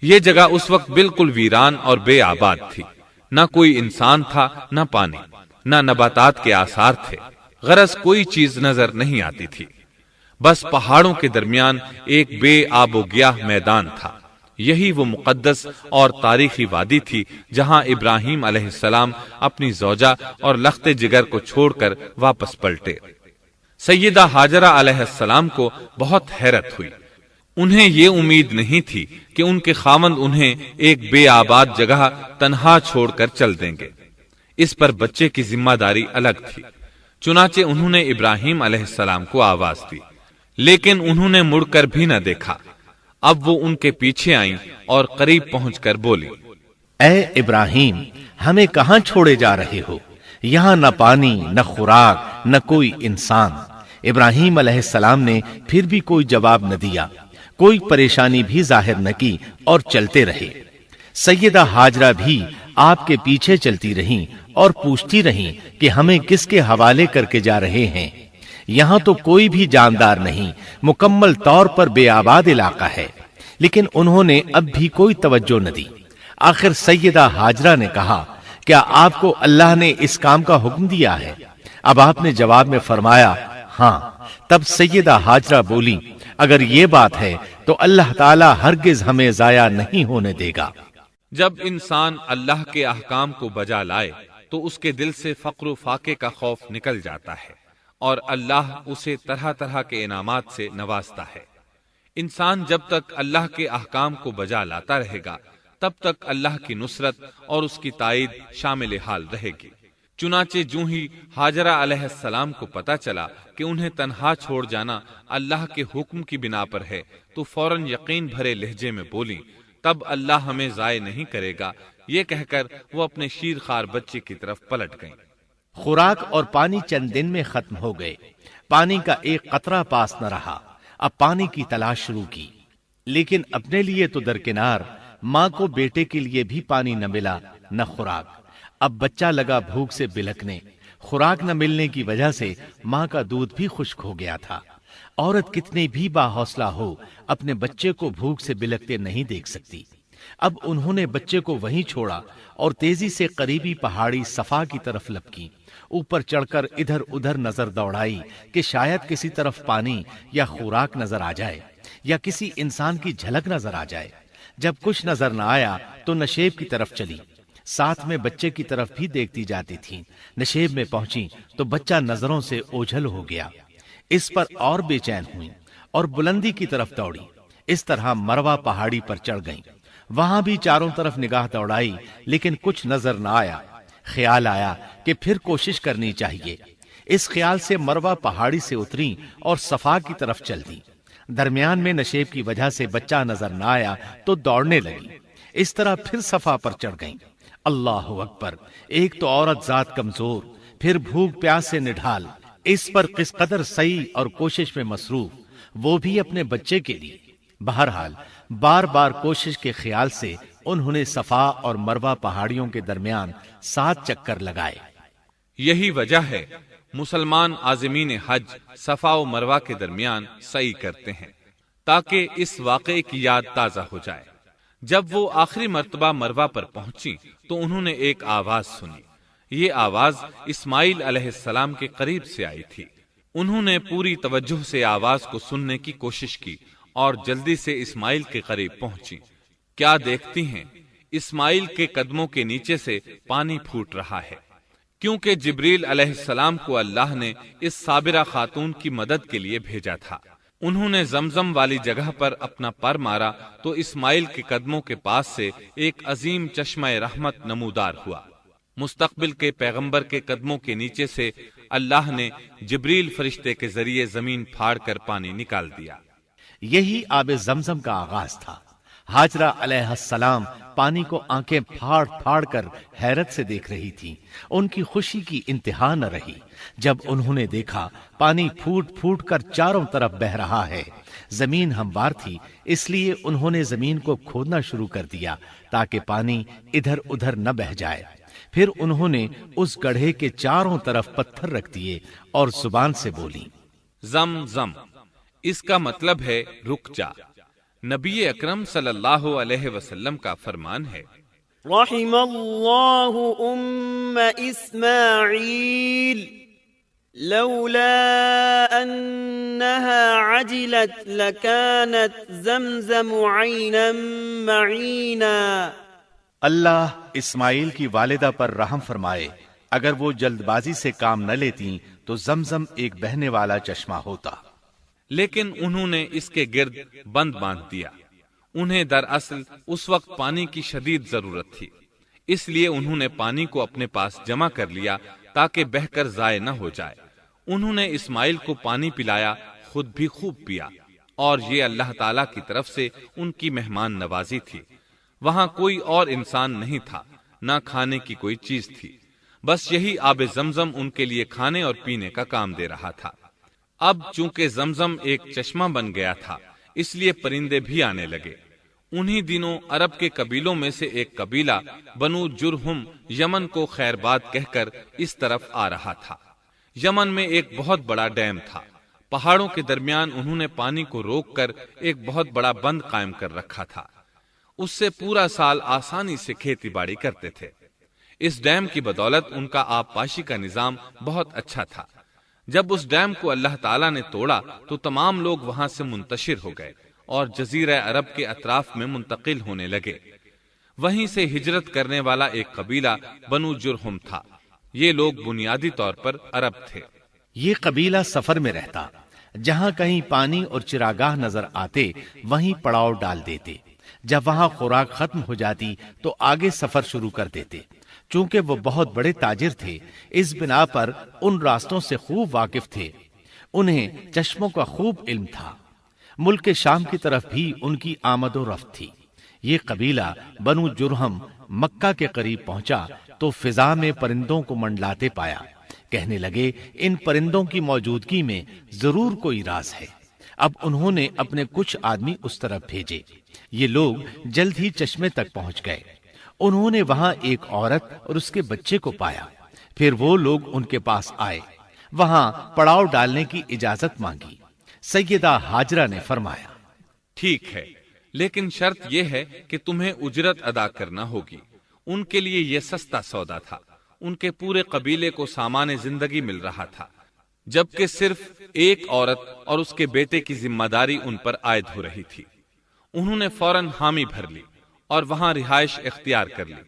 یہ جگہ اس وقت بالکل ویران اور بے آباد تھی، نہ کوئی انسان تھا، نہ پانی، نہ نباتات کے آثار تھے، غرض کوئی چیز نظر نہیں آتی تھی، بس پہاڑوں کے درمیان ایک بے آب و گیاہ میدان تھا۔ یہی وہ مقدس اور تاریخی وادی تھی جہاں ابراہیم علیہ السلام اپنی زوجہ اور لخت جگر کو چھوڑ کر واپس پلٹے۔ سیدہ ہاجرہ علیہ السلام کو بہت حیرت ہوئی، انہیں یہ امید نہیں تھی کہ ان کے خاوند انہیں ایک بے آباد جگہ تنہا چھوڑ کر چل دیں گے، اس پر بچے کی ذمہ داری الگ تھی۔ چنانچہ انہوں نے ابراہیم علیہ السلام کو آواز دی، لیکن انہوں نے مڑ کر بھی نہ دیکھا۔ اب وہ ان کے پیچھے آئیں اور قریب پہنچ کر بولی، اے ابراہیم، ہمیں کہاں چھوڑے جا رہے ہو؟ یہاں نہ پانی، نہ خوراک، نہ کوئی انسان۔ ابراہیم علیہ السلام نے پھر بھی کوئی جواب نہ دیا، کوئی پریشانی بھی ظاہر نہ کی اور چلتے رہے۔ سیدہ ہاجرہ بھی آپ کے پیچھے چلتی رہیں اور پوچھتی رہیں کہ ہمیں کس کے حوالے کر کے جا رہے ہیں؟ یہاں تو کوئی بھی جاندار نہیں، مکمل طور پر بے آباد علاقہ ہے، لیکن انہوں نے اب بھی کوئی توجہ نہ دی۔ آخر سیدہ ہاجرہ نے کہا، کیا آپ کو اللہ نے اس کام کا حکم دیا ہے؟ اب آپ نے جواب میں فرمایا، ہاں۔ تب سیدہ ہاجرہ بولی، اگر یہ بات ہے تو اللہ تعالی ہرگز ہمیں ضائع نہیں ہونے دے گا۔ جب انسان اللہ کے احکام کو بجا لائے تو اس کے دل سے فقر و فاقے کا خوف نکل جاتا ہے اور اللہ اسے طرح طرح کے انعامات سے نوازتا ہے۔ انسان جب تک اللہ کے احکام کو بجا لاتا رہے گا تب تک اللہ کی نصرت اور اس کی تائید شامل حال رہے گی۔ چنانچہ جوں ہی ہاجرہ علیہ السلام کو پتا چلا کہ انہیں تنہا چھوڑ جانا اللہ کے حکم کی بنا پر ہے تو فوراً یقین بھرے لہجے میں بولی، تب اللہ ہمیں ضائع نہیں کرے گا۔ یہ کہہ کر وہ اپنے شیر خوار بچے کی طرف پلٹ گئیں۔ خوراک اور پانی چند دن میں ختم ہو گئے، پانی کا ایک قطرہ پاس نہ رہا۔ اب پانی کی تلاش شروع کی، لیکن اپنے لیے تو درکنار، ماں کو بیٹے کے لیے بھی پانی نہ ملا۔ نہ خوراک۔ اب بچہ لگا بھوک سے بلکنے، خوراک نہ ملنے کی وجہ سے ماں کا دودھ بھی خشک ہو گیا تھا۔ عورت کتنی بھی باحوصلہ ہو اپنے بچے کو بھوک سے بلکتے نہیں دیکھ سکتی۔ اب انہوں نے بچے کو وہیں چھوڑا اور تیزی سے قریبی پہاڑی صفا کی طرف لپکی، اوپر چڑھ کر ادھر ادھر نظر دوڑائی کہ شاید کسی طرف پانی یا خوراک نظر آ جائے یا کسی انسان کی جھلک نظر آ جائے۔ جب کچھ نظر نہ آیا تو نشیب کی طرف چلی، ساتھ میں بچے کی طرف بھی دیکھتی جاتی تھی۔ نشیب میں پہنچی تو بچہ نظروں سے اوجھل ہو گیا۔ اس پر اور بے چین ہوئی اور بلندی کی طرف دوڑی۔ اس طرح مروہ پہاڑی پر چڑھ گئیں۔ وہاں بھی چاروں طرف نگاہ دوڑائی لیکن کچھ نظر نہ آیا۔ خیال آیا کہ پھر کوشش کرنی چاہیے۔ اس خیال سے مروہ پہاڑی سے اتری اور صفا کی طرف چل دی۔ درمیان میں نشیب کی وجہ سے بچہ نظر نہ آیا تو دوڑنے لگی۔ اس طرح پھر صفا پر چڑھ گئیں۔ اللہ اکبر! ایک تو عورت ذات کمزور، پھر بھوک پیاس سے نڈھال، اس پر کس قدر سعی اور کوشش میں مصروف، وہ بھی اپنے بچے کے لیے۔ بہرحال بار بار کوشش کے خیال سے انہوں نے صفا اور مروہ پہاڑیوں کے درمیان 7 چکر لگائے۔ یہی وجہ ہے مسلمان عازمین حج صفا و مروہ کے درمیان سعی کرتے ہیں تاکہ اس واقعے کی یاد تازہ ہو جائے۔ جب وہ آخری مرتبہ مروہ پر پہنچی تو انہوں نے ایک آواز سنی۔ یہ آواز اسماعیل علیہ السلام کے قریب سے آئی تھی۔ انہوں نے پوری توجہ سے آواز کو سننے کی کوشش کی اور جلدی سے اسماعیل کے قریب پہنچی۔ کیا دیکھتی ہیں؟ اسماعیل کے قدموں کے نیچے سے پانی پھوٹ رہا ہے، کیونکہ جبریل علیہ السلام کو اللہ نے اس صابرہ خاتون کی مدد کے لیے بھیجا تھا۔ انہوں نے زمزم والی جگہ پر اپنا پر مارا تو اسماعیل کے قدموں کے پاس سے ایک عظیم چشمہ رحمت نمودار ہوا۔ مستقبل کے پیغمبر کے قدموں کے نیچے سے اللہ نے جبریل فرشتے کے ذریعے زمین پھاڑ کر پانی نکال دیا۔ یہی آب زمزم کا آغاز تھا۔ ہاجرہ علیہ السلام پانی کو آنکھیں پھاڑ پھاڑ کر حیرت سے دیکھ رہی تھی۔ ان کی خوشی کی انتہا نہ رہی جب انہوں نے دیکھا پانی پھوٹ پھوٹ کر چاروں طرف بہ رہا ہے۔ زمین ہموار تھی، اس لیے انہوں نے زمین کو کھودنا شروع کر دیا تاکہ پانی ادھر ادھر نہ بہ جائے۔ پھر انہوں نے اس گڑھے کے چاروں طرف پتھر رکھ دیے اور زبان سے بولی، زم زم۔ اس کا مطلب ہے رک جا۔ نبی اکرم صلی اللہ علیہ وسلم کا فرمان ہے، رحم اللہ اسماعیل لولا انها عجلت لكانت زمزم عینا معینا۔ اللہ اسماعیل کی والدہ پر رحم فرمائے، اگر وہ جلد بازی سے کام نہ لیتی تو زمزم ایک بہنے والا چشمہ ہوتا۔ لیکن انہوں نے اس کے گرد بند باندھ دیا۔ انہیں دراصل اس وقت پانی کی شدید ضرورت تھی، اس لیے انہوں نے پانی کو اپنے پاس جمع کر لیا تاکہ بہہ کر ضائع نہ ہو جائے۔ انہوں نے اسماعیل کو پانی پلایا، خود بھی خوب پیا، اور یہ اللہ تعالی کی طرف سے ان کی مہمان نوازی تھی۔ وہاں کوئی اور انسان نہیں تھا، نہ کھانے کی کوئی چیز تھی، بس یہی آب زمزم ان کے لیے کھانے اور پینے کا کام دے رہا تھا۔ اب چونکہ زمزم ایک چشمہ بن گیا تھا، اس لیے پرندے بھی آنے لگے۔ انہی دنوں عرب کے قبیلوں میں سے ایک قبیلہ بنو جرہم یمن کو خیر باد کہہ کر اس طرف آ رہا تھا۔ یمن میں ایک بہت بڑا ڈیم تھا۔ پہاڑوں کے درمیان انہوں نے پانی کو روک کر ایک بہت بڑا بند قائم کر رکھا تھا۔ اس سے پورا سال آسانی سے کھیتی باڑی کرتے تھے۔ اس ڈیم کی بدولت ان کا آب پاشی کا نظام بہت اچھا تھا۔ جب اس ڈیم کو اللہ تعالیٰ نے توڑا تو تمام لوگ وہاں سے منتشر ہو گئے اور جزیرہ عرب کے اطراف میں منتقل ہونے لگے۔ وہیں سے ہجرت کرنے والا ایک قبیلہ بنو جرہم تھا۔ یہ لوگ بنیادی طور پر عرب تھے۔ یہ قبیلہ سفر میں رہتا، جہاں کہیں پانی اور چراگاہ نظر آتے وہیں پڑاؤ ڈال دیتے۔ جب وہاں خوراک ختم ہو جاتی تو آگے سفر شروع کر دیتے۔ چونکہ وہ بہت بڑے تاجر تھے، اس بنا پر ان راستوں سے خوب واقف تھے۔ انہیں چشموں کا خوب علم تھا۔ ملک شام کی طرف بھی ان کی آمد و رفت تھی۔ یہ قبیلہ بنو جرہم مکہ کے قریب پہنچا تو فضا میں پرندوں کو منڈلاتے پایا۔ کہنے لگے ان پرندوں کی موجودگی میں ضرور کوئی راز ہے۔ اب انہوں نے اپنے کچھ آدمی اس طرف بھیجے۔ یہ لوگ جلد ہی چشمے تک پہنچ گئے۔ انہوں نے وہاں ایک عورت اور اس کے بچے کو پایا، پھر وہ لوگ ان کے پاس آئے، وہاں پڑاؤ ڈالنے کی اجازت مانگی۔ سیدہ ہاجرہ نے فرمایا، ٹھیک ہے، لیکن شرط یہ ہے کہ تمہیں اجرت ادا کرنا ہوگی۔ ان کے لیے یہ سستا سودا تھا، ان کے پورے قبیلے کو سامان زندگی مل رہا تھا، جبکہ صرف ایک عورت اور اس کے بیٹے کی ذمہ داری ان پر عائد ہو رہی تھی۔ انہوں نے فوراً حامی بھر لی اور وہاں رہائش اختیار کر لی۔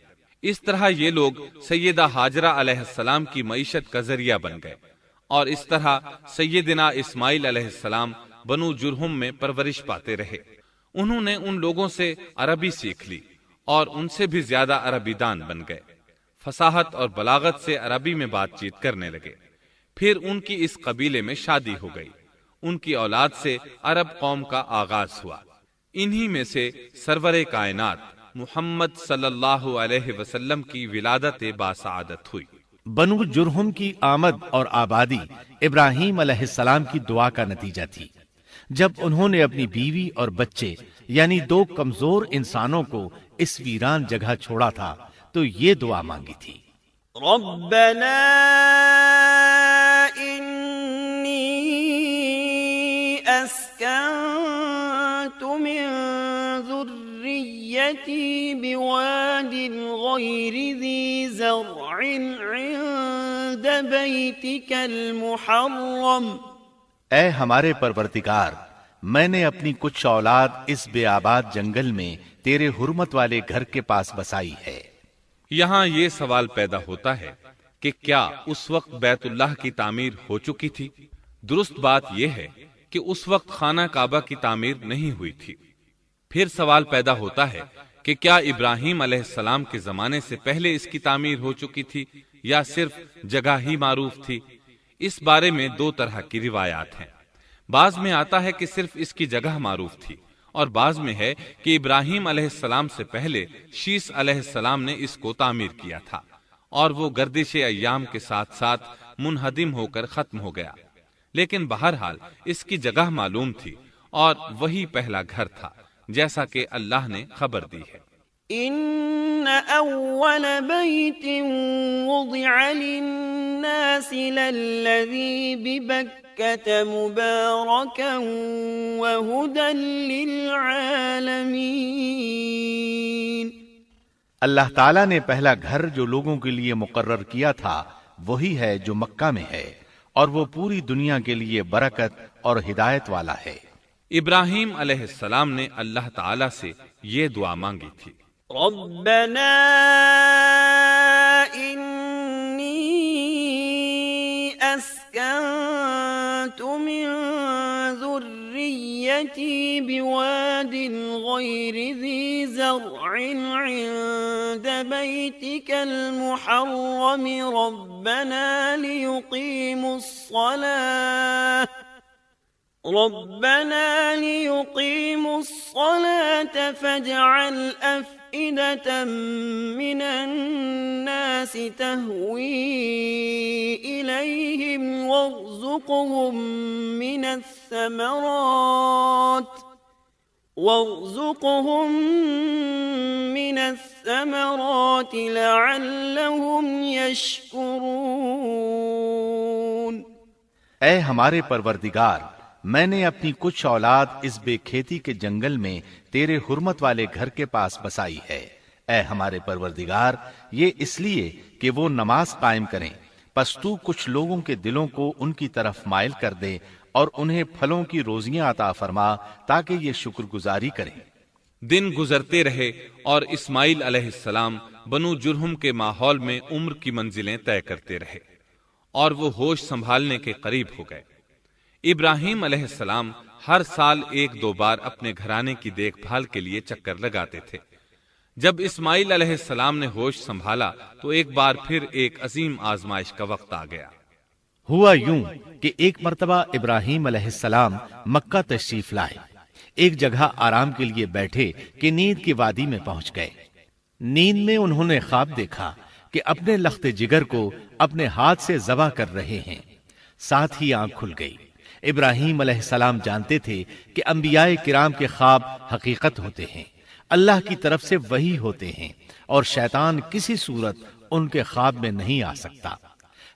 اس طرح یہ لوگ سیدہ ہاجرہ علیہ السلام کی معیشت کا ذریعہ بن گئے، اور اس طرح سیدنا اسماعیل علیہ السلام بنو جرہم میں پرورش پاتے رہے۔ انہوں نے ان لوگوں سے عربی سیکھ لی اور ان سے بھی زیادہ عربی دان بن گئے، فصاحت اور بلاغت سے عربی میں بات چیت کرنے لگے۔ پھر ان کی اس قبیلے میں شادی ہو گئی، ان کی اولاد سے عرب قوم کا آغاز ہوا۔ انہی میں سے سرور کائنات محمد صلی اللہ علیہ وسلم کی ولادت باسعادت ہوئی۔ بنو جرہم کی آمد اور آبادی ابراہیم علیہ السلام کی دعا کا نتیجہ تھی۔ جب انہوں نے اپنی بیوی اور بچے یعنی دو کمزور انسانوں کو اس ویران جگہ چھوڑا تھا تو یہ دعا مانگی تھی، ربنا انی اسکنت من ذریتی بواد غیر ذی زرع عند بیتک المحرم۔ اے ہمارے پروردگار، میں نے اپنی کچھ اولاد اس بے آباد جنگل میں تیرے حرمت والے گھر کے پاس بسائی ہے۔ یہاں یہ سوال پیدا ہوتا ہے کہ کیا اس وقت بیت اللہ کی تعمیر ہو چکی تھی؟ درست بات یہ ہے کہ اس وقت خانہ کعبہ کی تعمیر نہیں ہوئی تھی۔ پھر سوال پیدا ہوتا ہے کہ کیا ابراہیم علیہ السلام کے زمانے سے پہلے اس کی تعمیر ہو چکی تھی یا صرف جگہ ہی معروف تھی؟ اس بارے میں دو طرح کی روایات ہیں۔ بعض میں آتا ہے کہ صرف اس کی جگہ معروف تھی، اور بعض میں ہے کہ ابراہیم علیہ السلام سے پہلے شیس علیہ السلام نے اس کو تعمیر کیا تھا، اور وہ گردش ایام کے ساتھ ساتھ منہدم ہو کر ختم ہو گیا۔ لیکن بہرحال اس کی جگہ معلوم تھی، اور وہی پہلا گھر تھا، جیسا کہ اللہ نے خبر دی ہے۔ ان اول بیت وضع للناس للذی ببکۃ مبارکا وہدی للعالمین۔ اللہ تعالیٰ نے پہلا گھر جو لوگوں کے لیے مقرر کیا تھا وہی ہے جو مکہ میں ہے، اور وہ پوری دنیا کے لیے برکت اور ہدایت والا ہے۔ ابراہیم علیہ السلام نے اللہ تعالیٰ سے یہ دعا مانگی تھی، ربنا انی اسکنت من ذریتی بواد غیر ذی زرع عند بیتک المحرم ربنا ليقيموا الصلاة فاجعل أفئدة من الناس تهوي إليهم وارزقهم من الثمرات لعلهم يشكرون۔ اے ہمارے پروردگار، میں نے اپنی کچھ اولاد اس بے کھیتی کے جنگل میں تیرے حرمت والے گھر کے پاس بسائی ہے۔ اے ہمارے پروردگار، یہ اس لیے کہ وہ نماز قائم کریں، پس تو کچھ لوگوں کے دلوں کو ان کی طرف مائل کر دے اور انہیں پھلوں کی روزیاں عطا فرما تاکہ یہ شکر گزاری کریں۔ دن گزرتے رہے اور اسماعیل علیہ السلام بنو جرہم کے ماحول میں عمر کی منزلیں طے کرتے رہے، اور وہ ہوش سنبھالنے کے قریب ہو گئے۔ ابراہیم علیہ السلام ہر سال ایک دو بار اپنے گھرانے کی دیکھ بھال کے لیے چکر لگاتے تھے۔ جب اسماعیل علیہ السلام نے ہوش سنبھالا تو ایک بار پھر ایک عظیم آزمائش کا وقت آ گیا۔ ہوا یوں کہ ایک مرتبہ ابراہیم علیہ السلام مکہ تشریف لائے، ایک جگہ آرام کے لیے بیٹھے کہ نیند کی وادی میں پہنچ گئے۔ نیند میں انہوں نے خواب دیکھا کہ اپنے لخت جگر کو اپنے ہاتھ سے ذبح کر رہے ہیں، ساتھ ہی آنکھ کھل گئی۔ ابراہیم علیہ السلام جانتے تھے کہ انبیاء کرام کے خواب حقیقت ہوتے ہیں۔ اللہ کی طرف سے وحی ہوتے ہیں اور شیطان کسی صورت ان کے خواب میں نہیں آ سکتا،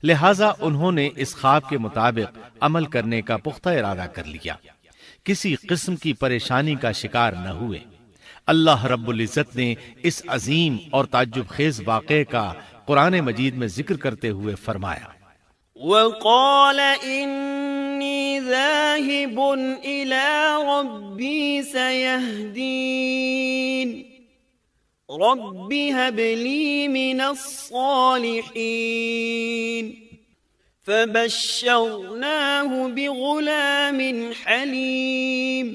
لہذا انہوں نے اس خواب کے مطابق عمل کرنے کا پختہ ارادہ کر لیا، کسی قسم کی پریشانی کا شکار نہ ہوئے۔ اللہ رب العزت نے اس عظیم اور تعجب خیز واقعے کا قرآن مجید میں ذکر کرتے ہوئے فرمایا، وقال إني ذاهب إلى ربي سيهدين رب هب لي من الصالحين فبشرناه بغلام حليم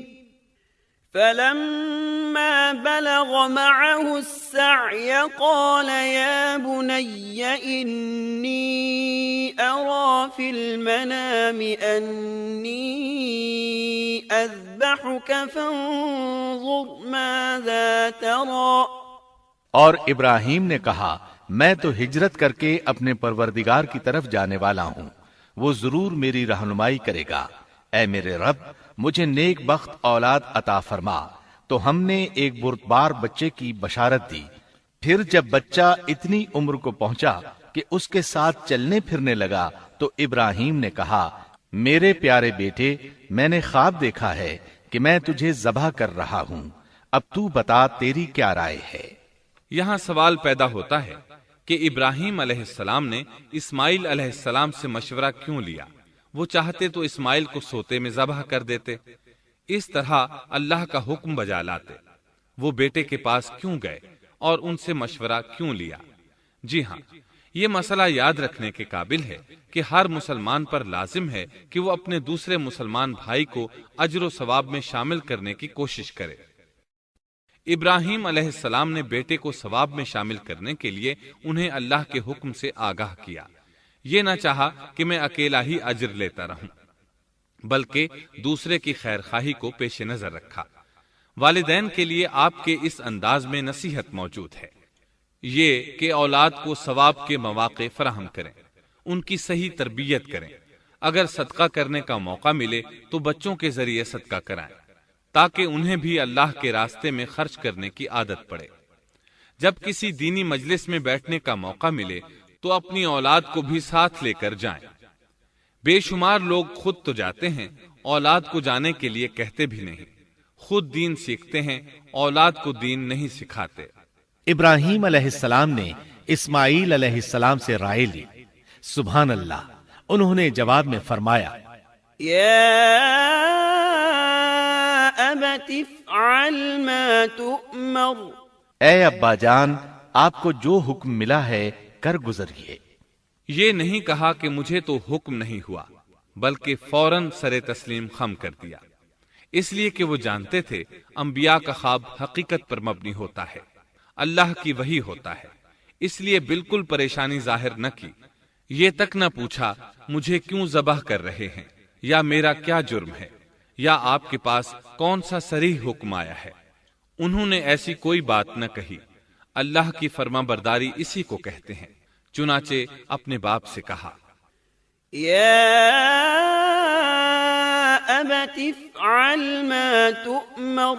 فلما بلغ معه السعي قال يا بني إني أرى في المنام أني أذبحك فانظر ماذا ترى۔ اور ابراہیم نے کہا میں تو ہجرت کر کے اپنے پروردگار کی طرف جانے والا ہوں، وہ ضرور میری رہنمائی کرے گا۔ اے میرے رب، مجھے نیک بخت اولاد عطا فرما۔ تو ہم نے ایک بردبار بچے کی بشارت دی۔ پھر جب بچہ اتنی عمر کو پہنچا کہ اس کے ساتھ چلنے پھرنے لگا تو ابراہیم نے کہا میرے پیارے بیٹے، میں نے خواب دیکھا ہے کہ میں تجھے ذبح کر رہا ہوں، اب تو بتا تیری کیا رائے ہے؟ یہاں سوال پیدا ہوتا ہے کہ ابراہیم علیہ السلام نے اسماعیل علیہ السلام سے مشورہ کیوں لیا؟ وہ چاہتے تو اسماعیل کو سوتے میں ذبح کر دیتے، اس طرح اللہ کا حکم بجا لاتے۔ وہ بیٹے کے پاس کیوں گئے اور ان سے مشورہ کیوں لیا؟ جی ہاں، یہ مسئلہ یاد رکھنے کے قابل ہے کہ ہر مسلمان پر لازم ہے کہ وہ اپنے دوسرے مسلمان بھائی کو اجر و ثواب میں شامل کرنے کی کوشش کرے۔ ابراہیم علیہ السلام نے بیٹے کو ثواب میں شامل کرنے کے لیے انہیں اللہ کے حکم سے آگاہ کیا۔ یہ نہ چاہا کہ میں اکیلا ہی اجر لیتا رہوں، بلکہ دوسرے کی خیر خواہی کو پیش نظر رکھا۔ والدین کے لیے آپ کے اس انداز میں نصیحت موجود ہے، یہ کہ اولاد کو ثواب کے مواقع فراہم کریں، ان کی صحیح تربیت کریں۔ اگر صدقہ کرنے کا موقع ملے تو بچوں کے ذریعے صدقہ کرائیں، تاکہ انہیں بھی اللہ کے راستے میں خرچ کرنے کی عادت پڑے۔ جب کسی دینی مجلس میں بیٹھنے کا موقع ملے تو اپنی اولاد کو بھی ساتھ لے کر جائیں۔ بے شمار لوگ خود تو جاتے ہیں، اولاد کو جانے کے لیے کہتے بھی نہیں، خود دین سیکھتے ہیں، اولاد کو دین نہیں سکھاتے۔ ابراہیم علیہ السلام نے اسماعیل علیہ السلام سے رائے لی۔ سبحان اللہ، انہوں نے جواب میں فرمایا یا ابت افعل ما تؤمر، اے ابا جان، آپ کو جو حکم ملا ہے کر گزریے۔ یہ نہیں کہا کہ مجھے تو حکم نہیں ہوا، بلکہ فوراً سر تسلیم خم کر دیا، اس لیے کہ وہ جانتے تھے انبیاء کا خواب حقیقت پر مبنی ہوتا ہے، اللہ کی وحی ہوتا ہے، اس لیے بالکل پریشانی ظاہر نہ کی، یہ تک نہ پوچھا مجھے کیوں ذبح کر رہے ہیں، یا میرا کیا جرم ہے، یا آپ کے پاس کون سا صریح حکم آیا ہے۔ انہوں نے ایسی کوئی بات نہ کہی۔ اللہ کی فرما برداری اسی کو کہتے ہیں۔ چنانچہ اپنے باپ سے کہا یا ابت افعل ما تؤمر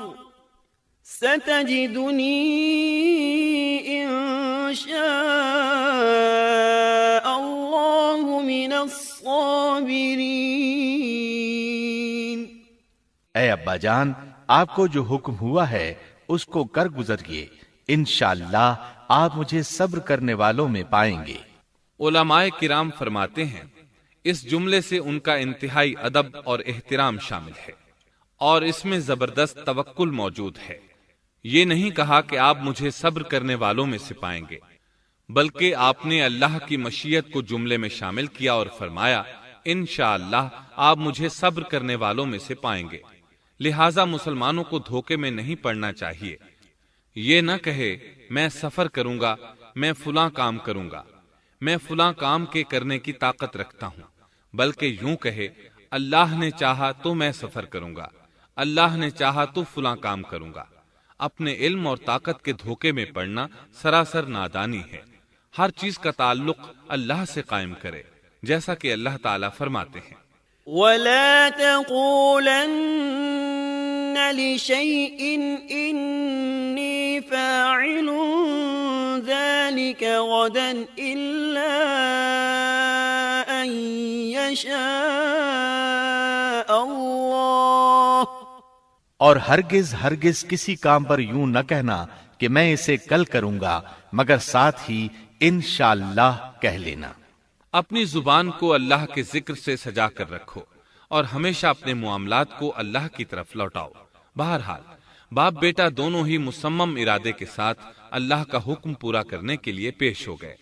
ستجدنی ان شاء اللہ من الصابرین۔ اے ابا جان، آپ کو جو حکم ہوا ہے اس کو کر گزریے، انشاءاللہ آپ مجھے صبر کرنے والوں میں پائیں گے۔ علماء کرام فرماتے ہیں اس جملے سے ان کا انتہائی ادب اور احترام شامل ہے، اور اس میں زبردست توکل موجود ہے۔ یہ نہیں کہا کہ آپ مجھے صبر کرنے والوں میں سے پائیں گے، بلکہ آپ نے اللہ کی مشیت کو جملے میں شامل کیا اور فرمایا انشاءاللہ آپ مجھے صبر کرنے والوں میں سے پائیں گے۔ لہٰذا مسلمانوں کو دھوکے میں نہیں پڑنا چاہیے۔ یہ نہ کہے میں سفر کروں گا، میں فلاں کام کروں گا، میں فلاں کام کے کرنے کی طاقت رکھتا ہوں، بلکہ یوں کہے اللہ نے چاہا تو میں سفر کروں گا، اللہ نے چاہا تو فلاں کام کروں گا۔ اپنے علم اور طاقت کے دھوکے میں پڑنا سراسر نادانی ہے۔ ہر چیز کا تعلق اللہ سے قائم کرے، جیسا کہ اللہ تعالیٰ فرماتے ہیں ولا تقولن لشيء إني فاعل ذلك غدا إلا أن يشاء الله اور ہرگز ہرگز کسی کام پر یوں نہ کہنا کہ میں اسے کل کروں گا مگر ساتھ ہی انشاءاللہ کہہ لینا۔ اپنی زبان کو اللہ کے ذکر سے سجا کر رکھو اور ہمیشہ اپنے معاملات کو اللہ کی طرف لوٹاؤ۔ بہرحال باپ بیٹا دونوں ہی مصمم ارادے کے ساتھ اللہ کا حکم پورا کرنے کے لیے پیش ہو گئے۔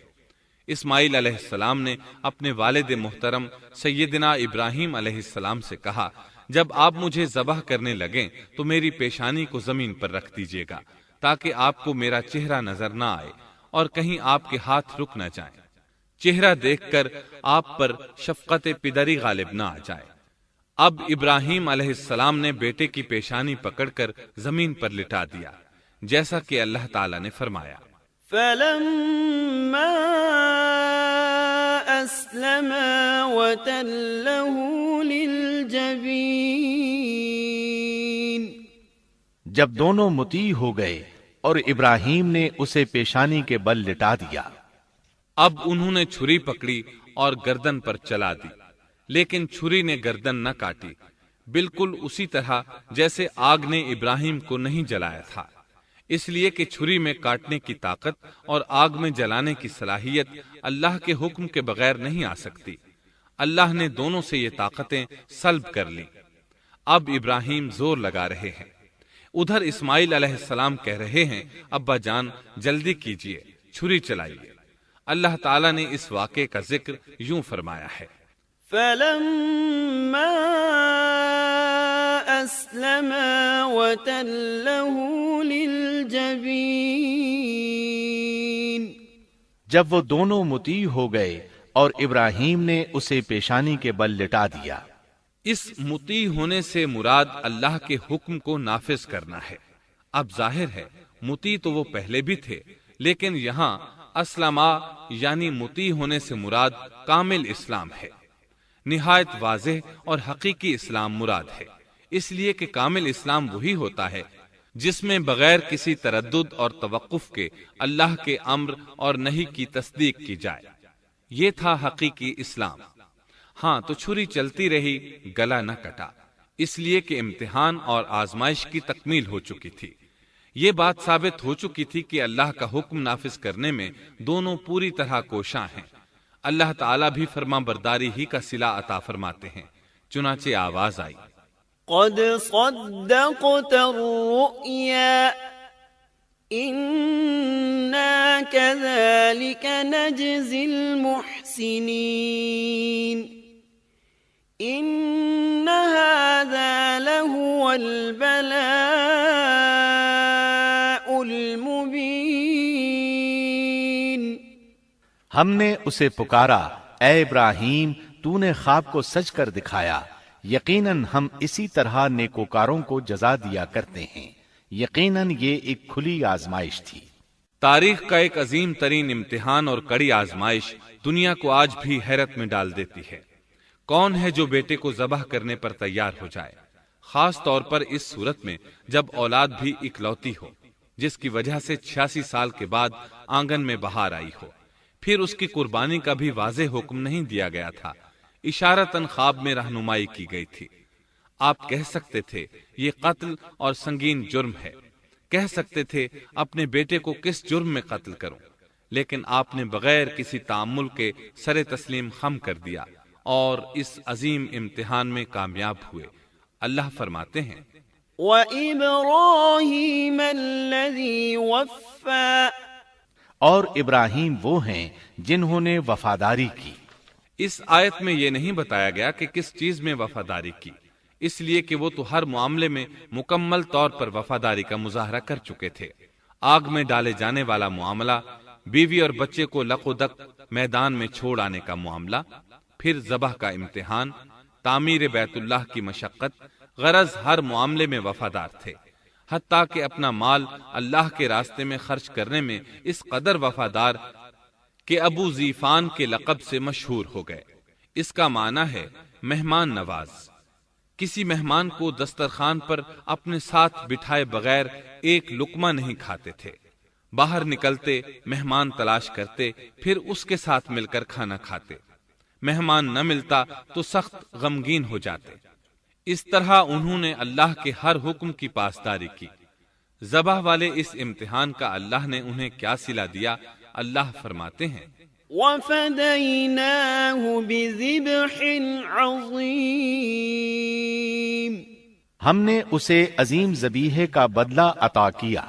اسماعیل علیہ السلام نے اپنے والد محترم سیدنا ابراہیم علیہ السلام سے کہا، جب آپ مجھے ذبح کرنے لگیں تو میری پیشانی کو زمین پر رکھ دیجیے گا تاکہ آپ کو میرا چہرہ نظر نہ آئے اور کہیں آپ کے ہاتھ رک نہ جائیں، چہرہ دیکھ کر آپ پر شفقت پدری غالب نہ آ جائے۔ اب ابراہیم علیہ السلام نے بیٹے کی پیشانی پکڑ کر زمین پر لٹا دیا جیسا کہ اللہ تعالی نے فرمایا۔ فلما أسلما وتله للجبين جب دونوں مطیع ہو گئے اور ابراہیم نے اسے پیشانی کے بل لٹا دیا، اب انہوں نے چھری پکڑی اور گردن پر چلا دی، لیکن چھری نے گردن نہ کاٹی، بالکل اسی طرح جیسے آگ نے ابراہیم کو نہیں جلایا تھا، اس لیے کہ چھری میں کاٹنے کی طاقت اور آگ میں جلانے کی صلاحیت اللہ کے حکم کے بغیر نہیں آ سکتی۔ اللہ نے دونوں سے یہ طاقتیں سلب کر لیں۔ اب ابراہیم زور لگا رہے ہیں، ادھر اسماعیل علیہ السلام کہہ رہے ہیں، ابا جان جلدی کیجئے، چھری چلائیے۔ اللہ تعالیٰ نے اس واقعے کا ذکر یوں فرمایا ہے، فلما أسلما وتله للجبين جب وہ دونوں مطیع ہو گئے اور ابراہیم نے اسے پیشانی کے بل لٹا دیا۔ اس مطیع ہونے سے مراد اللہ کے حکم کو نافذ کرنا ہے۔ اب ظاہر ہے مطیع تو وہ پہلے بھی تھے، لیکن یہاں اسلما یعنی مطیع ہونے سے مراد کامل اسلام ہے۔ نہایت واضح اور حقیقی اسلام مراد ہے، اس لیے کہ کامل اسلام وہی ہوتا ہے جس میں بغیر کسی تردد اور توقف کے اللہ کے امر اور نہی کی تصدیق کی جائے۔ یہ تھا حقیقی اسلام۔ ہاں تو چھری چلتی رہی، گلا نہ کٹا، اس لیے کہ امتحان اور آزمائش کی تکمیل ہو چکی تھی۔ یہ بات ثابت ہو چکی تھی کہ اللہ کا حکم نافذ کرنے میں دونوں پوری طرح کوشاں ہیں۔ اللہ تعالیٰ بھی فرما برداری ہی کا صلہ عطا فرماتے ہیں۔ چنانچہ آواز آئی، قد صدقت الرؤيا إنا كذلك نجزي المحسنين إن هذا لهو البلاء المبين ہم نے اسے پکارا، اے ابراہیم تو نے خواب کو سچ کر دکھایا، یقیناً ہم اسی طرح نیکوکاروں کو جزا دیا کرتے ہیں۔ یقیناً یہ ایک کھلی آزمائش تھی۔ تاریخ کا ایک عظیم ترین امتحان اور کڑی آزمائش دنیا کو آج بھی حیرت میں ڈال دیتی ہے۔ کون ہے جو بیٹے کو ذبح کرنے پر تیار ہو جائے، خاص طور پر اس صورت میں جب اولاد بھی اکلوتی ہو، جس کی وجہ سے 86 سال کے بعد آنگن میں بہار آئی ہو۔ پھر اس کی قربانی کا بھی واضح حکم نہیں دیا گیا تھا، اشارتاً خواب میں رہنمائی کی گئی تھی۔ آپ کہہ سکتے تھے یہ قتل اور سنگین جرم ہے، کہہ سکتے تھے اپنے بیٹے کو کس جرم میں قتل کروں، لیکن آپ نے بغیر کسی تعامل کے سر تسلیم خم کر دیا اور اس عظیم امتحان میں کامیاب ہوئے۔ اللہ فرماتے ہیں، وَإِبْرَاهِيمَ الَّذِي وَفَّى اور ابراہیم وہ ہیں جنہوں نے وفاداری کی۔ اس آیت میں یہ نہیں بتایا گیا کہ کس چیز میں وفاداری کی، اس لیے کہ وہ تو ہر معاملے میں مکمل طور پر وفاداری کا مظاہرہ کر چکے تھے۔ آگ میں ڈالے جانے والا معاملہ، بیوی اور بچے کو لق و دق میدان میں چھوڑ آنے کا معاملہ، پھر ذبح کا امتحان، تعمیر بیت اللہ کی مشقت، غرض ہر معاملے میں وفادار تھے، حتیٰ کہ اپنا مال اللہ کے راستے میں خرچ کرنے میں اس قدر وفادار کہ ابو زیفان کے لقب سے مشہور ہو گئے۔ اس کا معنی ہے مہمان نواز۔ کسی مہمان کو دسترخوان پر اپنے ساتھ بٹھائے بغیر ایک لقمہ نہیں کھاتے تھے۔ باہر نکلتے مہمان تلاش کرتے، پھر اس کے ساتھ مل کر کھانا کھاتے۔ مہمان نہ ملتا تو سخت غمگین ہو جاتے۔ اس طرح انہوں نے اللہ کے ہر حکم کی پاسداری کی۔ ذبح والے اس امتحان کا اللہ نے انہیں کیا صلہ دیا؟ اللہ فرماتے ہیں وَفَدَيْنَاهُ بِذِبْحٍ عَظِيمٍ، ہم نے اسے عظیم ذبیحے کا بدلہ عطا کیا۔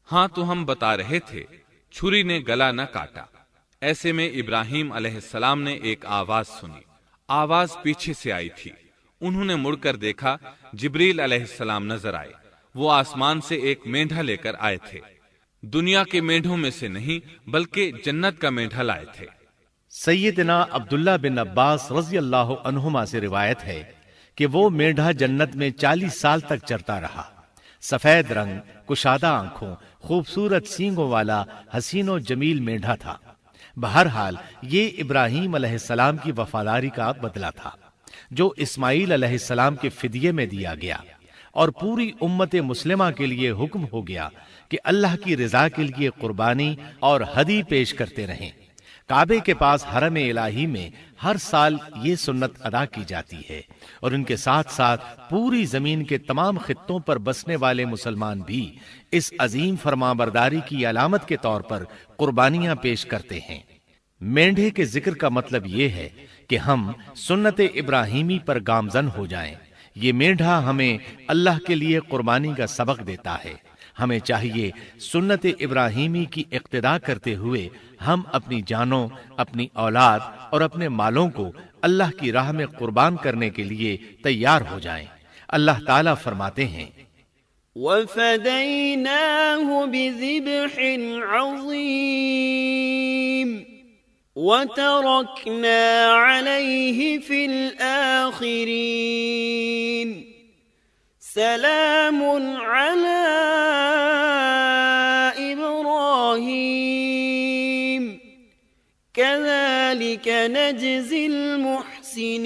ہاں تو ہم بتا رہے تھے، چھری نے گلا نہ کاٹا۔ ایسے میں ابراہیم علیہ السلام نے ایک آواز سنی۔ آواز پیچھے سے آئی تھی۔ انہوں نے مڑ کر دیکھا، جبریل علیہ السلام نظر آئے۔ وہ آسمان سے ایک مینڈھا لے کر آئے تھے۔ دنیا کے مینڈھوں میں سے نہیں بلکہ جنت کا مینڈھا لائے تھے۔ سیدنا عبداللہ بن عباس رضی اللہ عنہما سے روایت ہے کہ وہ مینڈھا جنت میں 40 سال تک چرتا رہا۔ سفید رنگ، کشادہ آنکھوں، خوبصورت سینگوں والا حسین و جمیل مینڈھا تھا۔ بہرحال یہ ابراہیم علیہ السلام کی وفاداری کا بدلہ تھا جو اسماعیل علیہ السلام کے فدیے میں دیا گیا، اور پوری امت مسلمہ کے لیے حکم ہو گیا کہ اللہ کی رضا کے لیے قربانی اور ہدی پیش کرتے رہیں۔ کعبے کے پاس حرم الہی میں ہر سال یہ سنت ادا کی جاتی ہے، اور ان کے ساتھ ساتھ پوری زمین کے تمام خطوں پر بسنے والے مسلمان بھی اس عظیم فرمانبرداری کی علامت کے طور پر قربانیاں پیش کرتے ہیں۔ مینڈھے کے ذکر کا مطلب یہ ہے کہ ہم سنت ابراہیمی پر گامزن ہو جائیں۔ یہ مینڈھا ہمیں اللہ کے لیے قربانی کا سبق دیتا ہے۔ ہمیں چاہیے سنت ابراہیمی کی اقتدا کرتے ہوئے ہم اپنی جانوں، اپنی اولاد اور اپنے مالوں کو اللہ کی راہ میں قربان کرنے کے لیے تیار ہو جائیں۔ اللہ تعالیٰ فرماتے ہیں وَفَدَيْنَاهُ بِذِبْحٍ عَظِيمٍ وَتَرَكْنَا عَلَيْهِ فِي الْآخِرِينَ سَلَامٌ عَلَى إِبْرَاهِيمَ كَذَلِكَ نَجْزِي الْمُحْسِنِينَ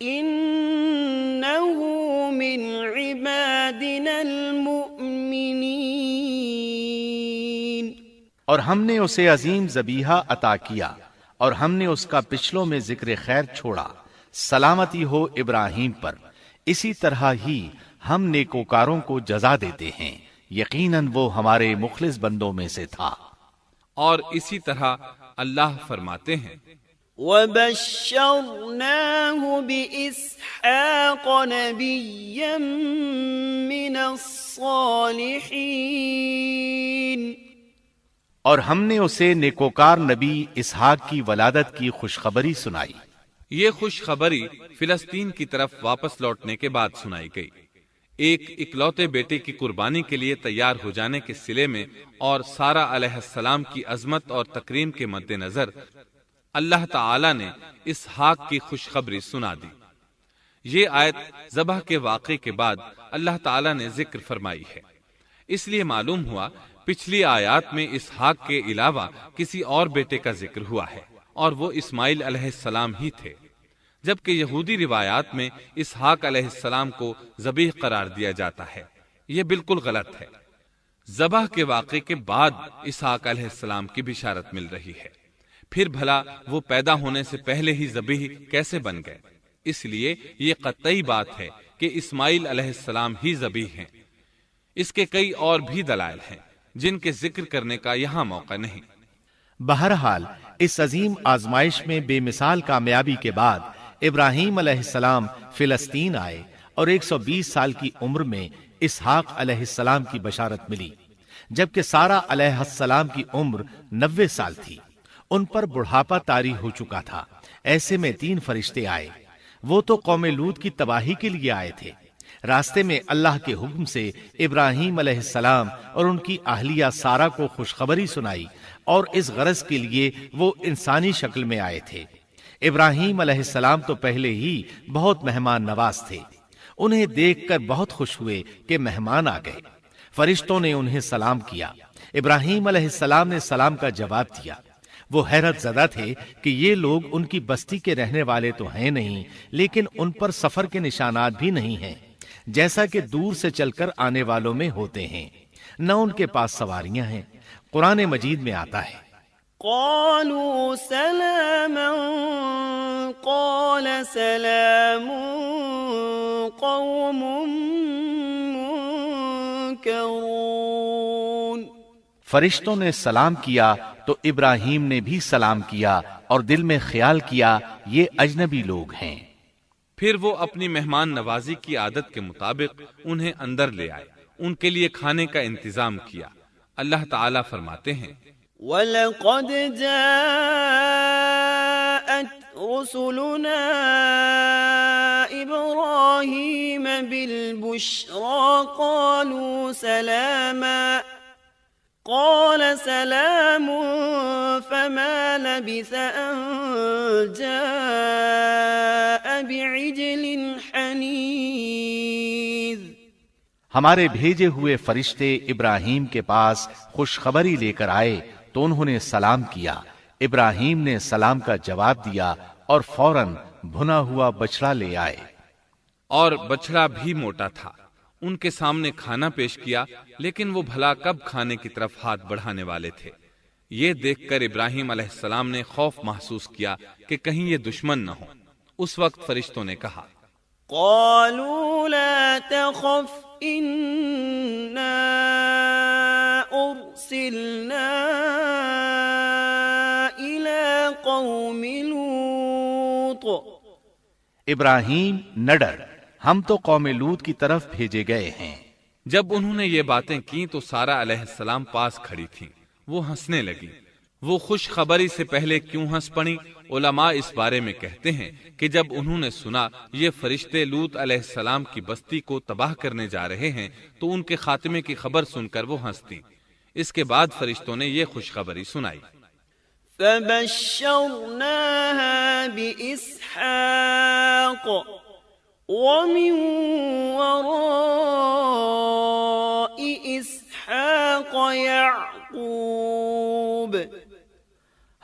إِنَّهُ مِنْ عِبَادِنَا الْمُؤْمِنِينَ۔ اور ہم نے اسے عظیم ذبیحہ عطا کیا، اور ہم نے اس کا پچھلوں میں ذکر خیر چھوڑا۔ سلامتی ہو ابراہیم پر۔ اسی طرح ہی ہم نیکوکاروں کو جزا دیتے ہیں، یقیناً وہ ہمارے مخلص بندوں میں سے تھا۔ اور اسی طرح اللہ فرماتے ہیں وَبَشَّرْنَاهُ بِإِسْحَاقَ نَبِيًّا مِّنَ الصَّالِحِينَ، اور ہم نے اسے نیکوکار نبی اسحاق کی ولادت کی خوشخبری سنائی۔ یہ خوشخبری فلسطین کی طرف واپس لوٹنے کے بعد سنائی گئی۔ ایک اکلوتے بیٹے کی قربانی کے لیے تیار ہو جانے کے صلے میں اور سارہ علیہ السلام کی عظمت اور تکریم کے مد نظر اللہ تعالی نے اسحاق کی خوشخبری سنا دی۔ یہ آیت ذبح کے واقعے کے بعد اللہ تعالی نے ذکر فرمائی ہے۔ اس لیے معلوم ہوا پچھلی آیات میں اسحاق کے علاوہ کسی اور بیٹے کا ذکر ہوا ہے، اور وہ اسماعیل علیہ السلام ہی تھے، جبکہ یہودی روایات میں اسحاق علیہ السلام کو ذبیح قرار دیا جاتا ہے۔ یہ بالکل غلط ہے۔ ذبح کے واقعے کے بعد اسحاق علیہ السلام کی بشارت مل رہی ہے، پھر بھلا وہ پیدا ہونے سے پہلے ہی ذبیح کیسے بن گئے؟ اس لیے یہ قطعی بات ہے کہ اسماعیل علیہ السلام ہی ذبیح ہیں۔ اس کے کئی اور بھی دلائل ہیں جن کے ذکر کرنے کا یہاں موقع نہیں۔ بہرحال اس عظیم آزمائش میں بے مثال کامیابی کے بعد ابراہیم علیہ السلام فلسطین آئے، اور 120 سال کی عمر میں اسحاق علیہ السلام کی بشارت ملی، جبکہ سارہ علیہ السلام کی عمر 90 سال تھی۔ ان پر بڑھاپا طاری ہو چکا تھا۔ ایسے میں 3 فرشتے آئے۔ وہ تو قوم لوط کی تباہی کے لیے آئے تھے۔ راستے میں اللہ کے حکم سے ابراہیم علیہ السلام اور ان کی اہلیہ سارہ کو خوشخبری سنائی، اور اس غرض کے لیے وہ انسانی شکل میں آئے تھے۔ ابراہیم علیہ السلام تو پہلے ہی بہت مہمان نواز تھے۔ انہیں دیکھ کر بہت خوش ہوئے کہ مہمان آ گئے۔ فرشتوں نے انہیں سلام کیا۔ ابراہیم علیہ السلام نے سلام کا جواب دیا۔ وہ حیرت زدہ تھے کہ یہ لوگ ان کی بستی کے رہنے والے تو ہیں نہیں، لیکن ان پر سفر کے نشانات بھی نہیں ہیں، جیسا کہ دور سے چل کر آنے والوں میں ہوتے ہیں، نہ ان کے پاس سواریاں ہیں۔ قرآن مجید میں آتا ہے قالوا سلاما قال سلام قوم منكرون۔ فرشتوں نے سلام کیا تو ابراہیم نے بھی سلام کیا اور دل میں خیال کیا یہ اجنبی لوگ ہیں۔ پھر وہ اپنی مہمان نوازی کی عادت کے مطابق انہیں اندر لے آئے، ان کے لیے کھانے کا انتظام کیا۔ اللہ تعالیٰ فرماتے ہیں وَلَقَدْ جَاءَتْ رُسُلُنَا إِبْرَاهِيمَ بِالْبُشْرَى قَالُوا سَلَامًا قَالَ سَلَامٌ فَمَا لَبِثَ أَن جَاءَ بِعِجْلٍ حَنِيذٍ۔ ہمارے بھیجے ہوئے فرشتے ابراہیم کے پاس خوشخبری لے کر آئے تو انہوں نے سلام کیا۔ ابراہیم نے سلام کا جواب دیا اور فوراً بھنا ہوا بچڑا لے آئے، اور بچڑا بھی موٹا تھا۔ ان کے سامنے کھانا پیش کیا، لیکن وہ بھلا کب کھانے کی طرف ہاتھ بڑھانے والے تھے۔ یہ دیکھ کر ابراہیم علیہ السلام نے خوف محسوس کیا کہ کہیں یہ دشمن نہ ہو۔ اس وقت فرشتوں نے کہا قالوا لا تخف إنا أرسلنا إلى قوم لوط۔ ابراہیم نہ ڈر، ہم تو قوم لوط کی طرف بھیجے گئے ہیں۔ جب انہوں نے یہ باتیں کی تو سارہ علیہ السلام پاس کھڑی تھیں، وہ ہنسنے لگی۔ وہ خوشخبری سے پہلے کیوں ہنس پڑی؟ علماء اس بارے میں کہتے ہیں کہ جب انہوں نے سنا یہ فرشتے لوط علیہ السلام کی بستی کو تباہ کرنے جا رہے ہیں تو ان کے خاتمے کی خبر سن کر وہ ہنستی۔ اس کے بعد فرشتوں نے یہ خوشخبری سنائی۔ فبشرناها بإسحاق ومن وراء إسحاق يعقوب۔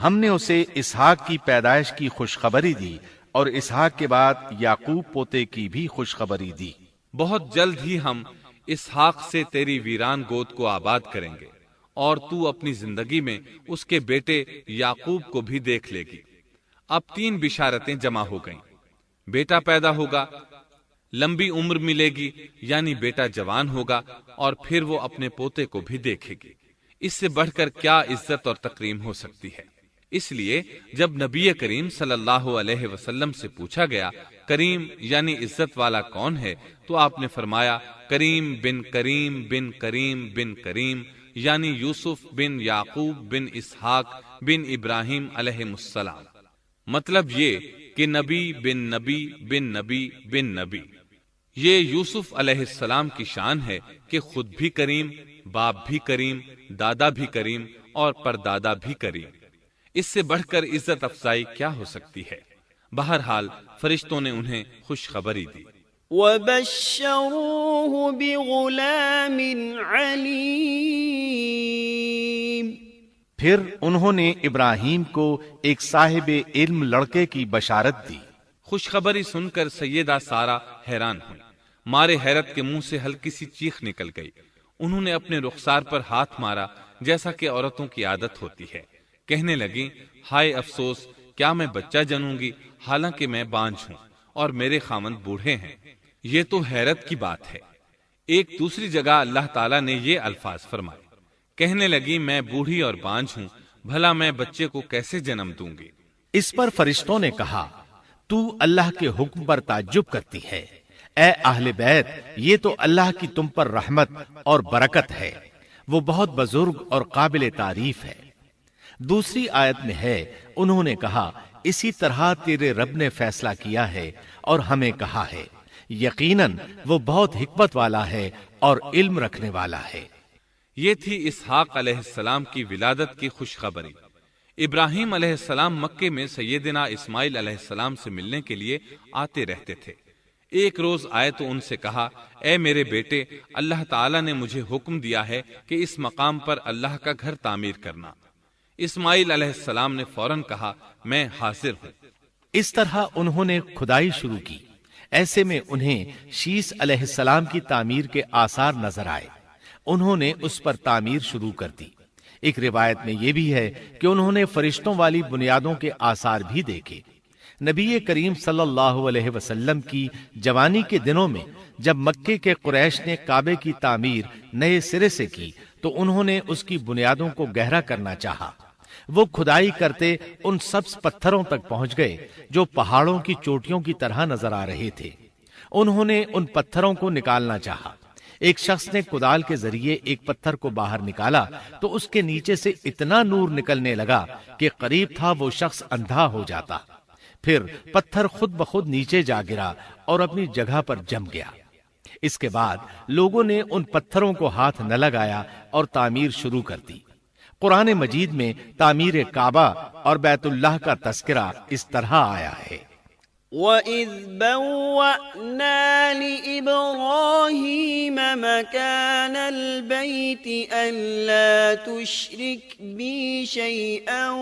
ہم نے اسے اسحاق کی پیدائش کی خوشخبری دی اور اسحاق کے بعد یعقوب پوتے کی بھی خوشخبری دی۔ بہت جلد ہی ہم اسحاق سے تیری ویران گود کو آباد کریں گے، اور تو اپنی زندگی میں اس کے بیٹے یعقوب کو بھی دیکھ لے گی۔ اب 3 بشارتیں جمع ہو گئیں۔ بیٹا پیدا ہوگا، لمبی عمر ملے گی یعنی بیٹا جوان ہوگا، اور پھر وہ اپنے پوتے کو بھی دیکھے گی۔ اس سے بڑھ کر کیا عزت اور تکریم ہو سکتی ہے؟ اس لیے جب نبی کریم صلی اللہ علیہ وسلم سے پوچھا گیا کریم یعنی عزت والا کون ہے، تو آپ نے فرمایا کریم بن کریم بن کریم بن کریم، یعنی یوسف بن یعقوب بن اسحاق بن ابراہیم علیہ السلام۔ مطلب یہ کہ نبی بن نبی بن نبی بن نبی۔ یہ یوسف علیہ السلام کی شان ہے کہ خود بھی کریم، باپ بھی کریم، دادا بھی کریم اور پردادا بھی کریم۔ اس سے بڑھ کر عزت افزائی کیا ہو سکتی ہے؟ بہرحال فرشتوں نے انہیں خوشخبری دی۔ وَبَشَّرُوهُ بِغُلَامٍ عَلِيمٍ۔ پھر انہوں نے ابراہیم کو ایک صاحب علم لڑکے کی بشارت دی۔ خوشخبری سن کر سیدہ سارہ حیران ہوئی، مارے حیرت کے منہ سے ہلکی سی چیخ نکل گئی۔ انہوں نے اپنے رخسار پر ہاتھ مارا جیسا کہ عورتوں کی عادت ہوتی ہے۔ کہنے لگی ہائے افسوس، کیا میں بچہ جنوں گی حالانکہ میں بانجھ ہوں اور میرے خاوند بوڑھے ہیں؟ یہ تو حیرت کی بات ہے۔ ایک دوسری جگہ اللہ تعالیٰ نے یہ الفاظ فرمائے، کہنے لگی میں بوڑھی اور بانجھ ہوں، بھلا میں بچے کو کیسے جنم دوں گی؟ اس پر فرشتوں نے کہا تو اللہ کے حکم پر تعجب کرتی ہے، اے اہل بیت، یہ تو اللہ کی تم پر رحمت اور برکت ہے، وہ بہت بزرگ اور قابل تعریف ہے۔ دوسری آیت میں ہے انہوں نے کہا اسی طرح تیرے رب نے فیصلہ کیا ہے اور ہمیں کہا ہے، یقیناً وہ بہت حکمت والا ہے اور علم رکھنے والا ہے۔ یہ تھی اسحاق علیہ السلام کی ولادت کی خوشخبری۔ ابراہیم علیہ السلام مکے میں سیدنا اسماعیل علیہ السلام سے ملنے کے لیے آتے رہتے تھے۔ ایک روز آئے تو ان سے کہا اے میرے بیٹے، اللہ تعالیٰ نے مجھے حکم دیا ہے کہ اس مقام پر اللہ کا گھر تعمیر کرنا۔ اسماعیل علیہ السلام نے فوراً کہا میں حاضر ہوں۔ اس طرح انہوں نے کھدائی شروع کی۔ ایسے میں انہیں شیس علیہ السلام کی تعمیر کے آثار نظر آئے۔ انہوں نے اس پر تعمیر شروع کر دی۔ ایک روایت میں یہ بھی ہے کہ انہوں نے فرشتوں والی بنیادوں کے آثار بھی دیکھے۔ نبی کریم صلی اللہ علیہ وسلم کی جوانی کے دنوں میں جب مکے کے قریش نے کعبے کی تعمیر نئے سرے سے کی تو انہوں نے اس کی بنیادوں کو گہرا کرنا چاہا۔ وہ کھدائی کرتے ان سبز پتھروں تک پہنچ گئے جو پہاڑوں کی چوٹیوں کی طرح نظر آ رہے تھے۔ انہوں نے ان پتھروں کو نکالنا چاہا۔ ایک شخص نے کدال کے ذریعے ایک پتھر کو باہر نکالا تو اس کے نیچے سے اتنا نور نکلنے لگا کہ قریب تھا وہ شخص اندھا ہو جاتا۔ پھر پتھر خود بخود نیچے جا گرا اور اپنی جگہ پر جم گیا۔ اس کے بعد لوگوں نے ان پتھروں کو ہاتھ نہ لگایا اور تعمیر شروع کر دی۔ قرآن مجید میں تعمیر کعبہ اور بیت اللہ کا تذکرہ اس طرح آیا ہے۔ وَإِذْ بَوَّأْنَا لِإِبْرَاهِيمَ مَكَانَ الْبَيْتِ أَلَّا تُشْرِكْ بِي شَيْئًا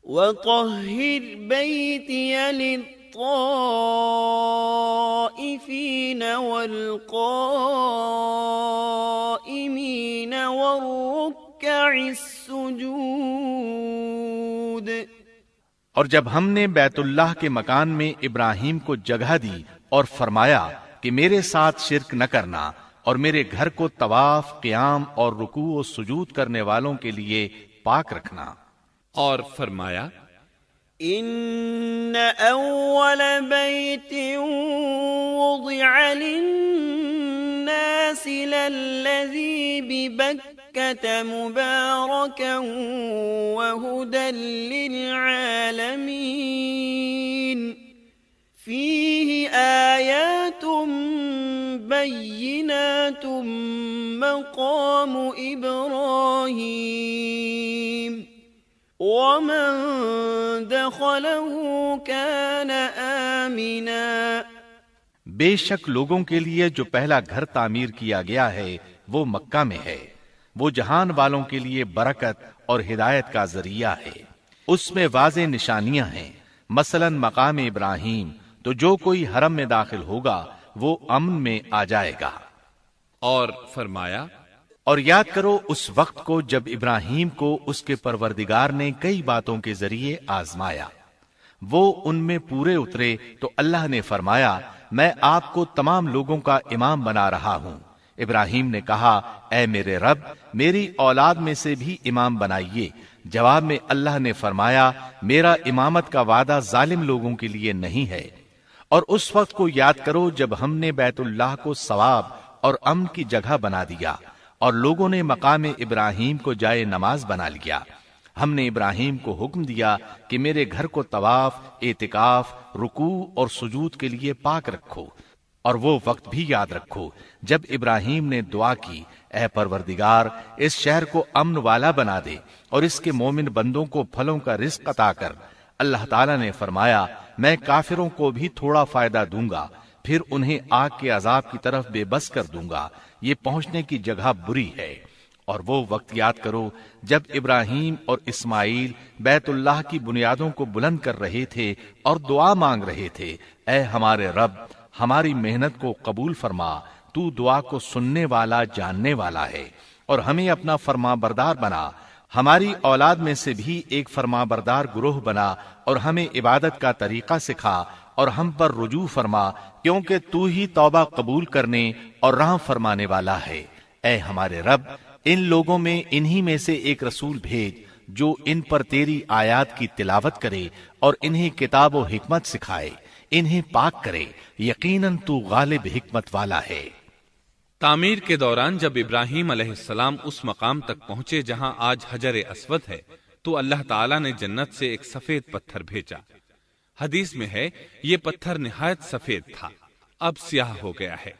وَطَهِّرْ بَيْتِيَ لِلطَّائِفِينَ وَالْقَائِمِينَ وَالرُّكَّعِ السُّجُودِ۔ اور جب ہم نے بیت اللہ کے مکان میں ابراہیم کو جگہ دی اور فرمایا کہ میرے ساتھ شرک نہ کرنا اور میرے گھر کو طواف، قیام اور رکوع و سجود کرنے والوں کے لیے پاک رکھنا، اور فرمایا ان اول بیت وضع للناس للذی ببکۃ مبارکا وہدی للعالمین فیہ آیات بینات مقام ابراہیم ومن دخلہ کان آمنا۔ بے شک لوگوں کے لیے جو پہلا گھر تعمیر کیا گیا ہے وہ مکہ میں ہے، وہ جہان والوں کے لیے برکت اور ہدایت کا ذریعہ ہے۔ اس میں واضح نشانیاں ہیں، مثلا مقام ابراہیم، تو جو کوئی حرم میں داخل ہوگا وہ امن میں آ جائے گا۔ اور فرمایا اور یاد کرو اس وقت کو جب ابراہیم کو اس کے پروردگار نے کئی باتوں کے ذریعے آزمایا، وہ ان میں پورے اترے تو اللہ نے فرمایا میں آپ کو تمام لوگوں کا امام بنا رہا ہوں۔ ابراہیم نے کہا اے میرے رب میری اولاد میں سے بھی امام بنائیے۔ جواب میں اللہ نے فرمایا میرا امامت کا وعدہ ظالم لوگوں کے لیے نہیں ہے۔ اور اس وقت کو یاد کرو جب ہم نے بیت اللہ کو ثواب اور امن کی جگہ بنا دیا اور لوگوں نے مقام ابراہیم کو جائے نماز بنا لیا۔ ہم نے ابراہیم کو حکم دیا کہ میرے گھر کو طواف، اعتکاف، رکوع اور سجود کے لیے پاک رکھو، اور وہ وقت بھی یاد رکھو جب ابراہیم نے دعا کی اے پروردگار اس شہر کو امن والا بنا دے اور اس کے مومن بندوں کو پھلوں کا رزق عطا کر۔ اللہ تعالیٰ نے فرمایا میں کافروں کو بھی تھوڑا فائدہ دوں گا، پھر انہیں آگ کے عذاب کی طرف بے بس کر دوں گا، یہ پہنچنے کی جگہ بری ہے۔ اور وہ وقت یاد کرو جب ابراہیم اور اسماعیل بیت اللہ کی بنیادوں کو بلند کر رہے تھے اور دعا مانگ رہے تھے اے ہمارے رب ہماری محنت کو قبول فرما، تو دعا کو سننے والا جاننے والا ہے، اور ہمیں اپنا فرما بردار بنا، ہماری اولاد میں سے بھی ایک فرما بردار گروہ بنا، اور ہمیں عبادت کا طریقہ سکھا اور ہم پر رجوع فرما، کیونکہ تو ہی توبہ قبول کرنے اور رحم فرمانے والا ہے۔ اے ہمارے رب ان لوگوں میں انہی میں سے ایک رسول بھیج جو ان پر تیری آیات کی تلاوت کرے اور انہیں کتاب و حکمت سکھائے، انہیں پاک کرے، یقیناً تو غالب حکمت والا ہے۔ تعمیر کے دوران جب ابراہیم علیہ السلام اس مقام تک پہنچے جہاں آج حجر اسود ہے تو اللہ تعالیٰ نے جنت سے ایک سفید پتھر بھیجا۔ حدیث میں ہے یہ پتھر نہایت سفید تھا، اب سیاہ ہو گیا ہے۔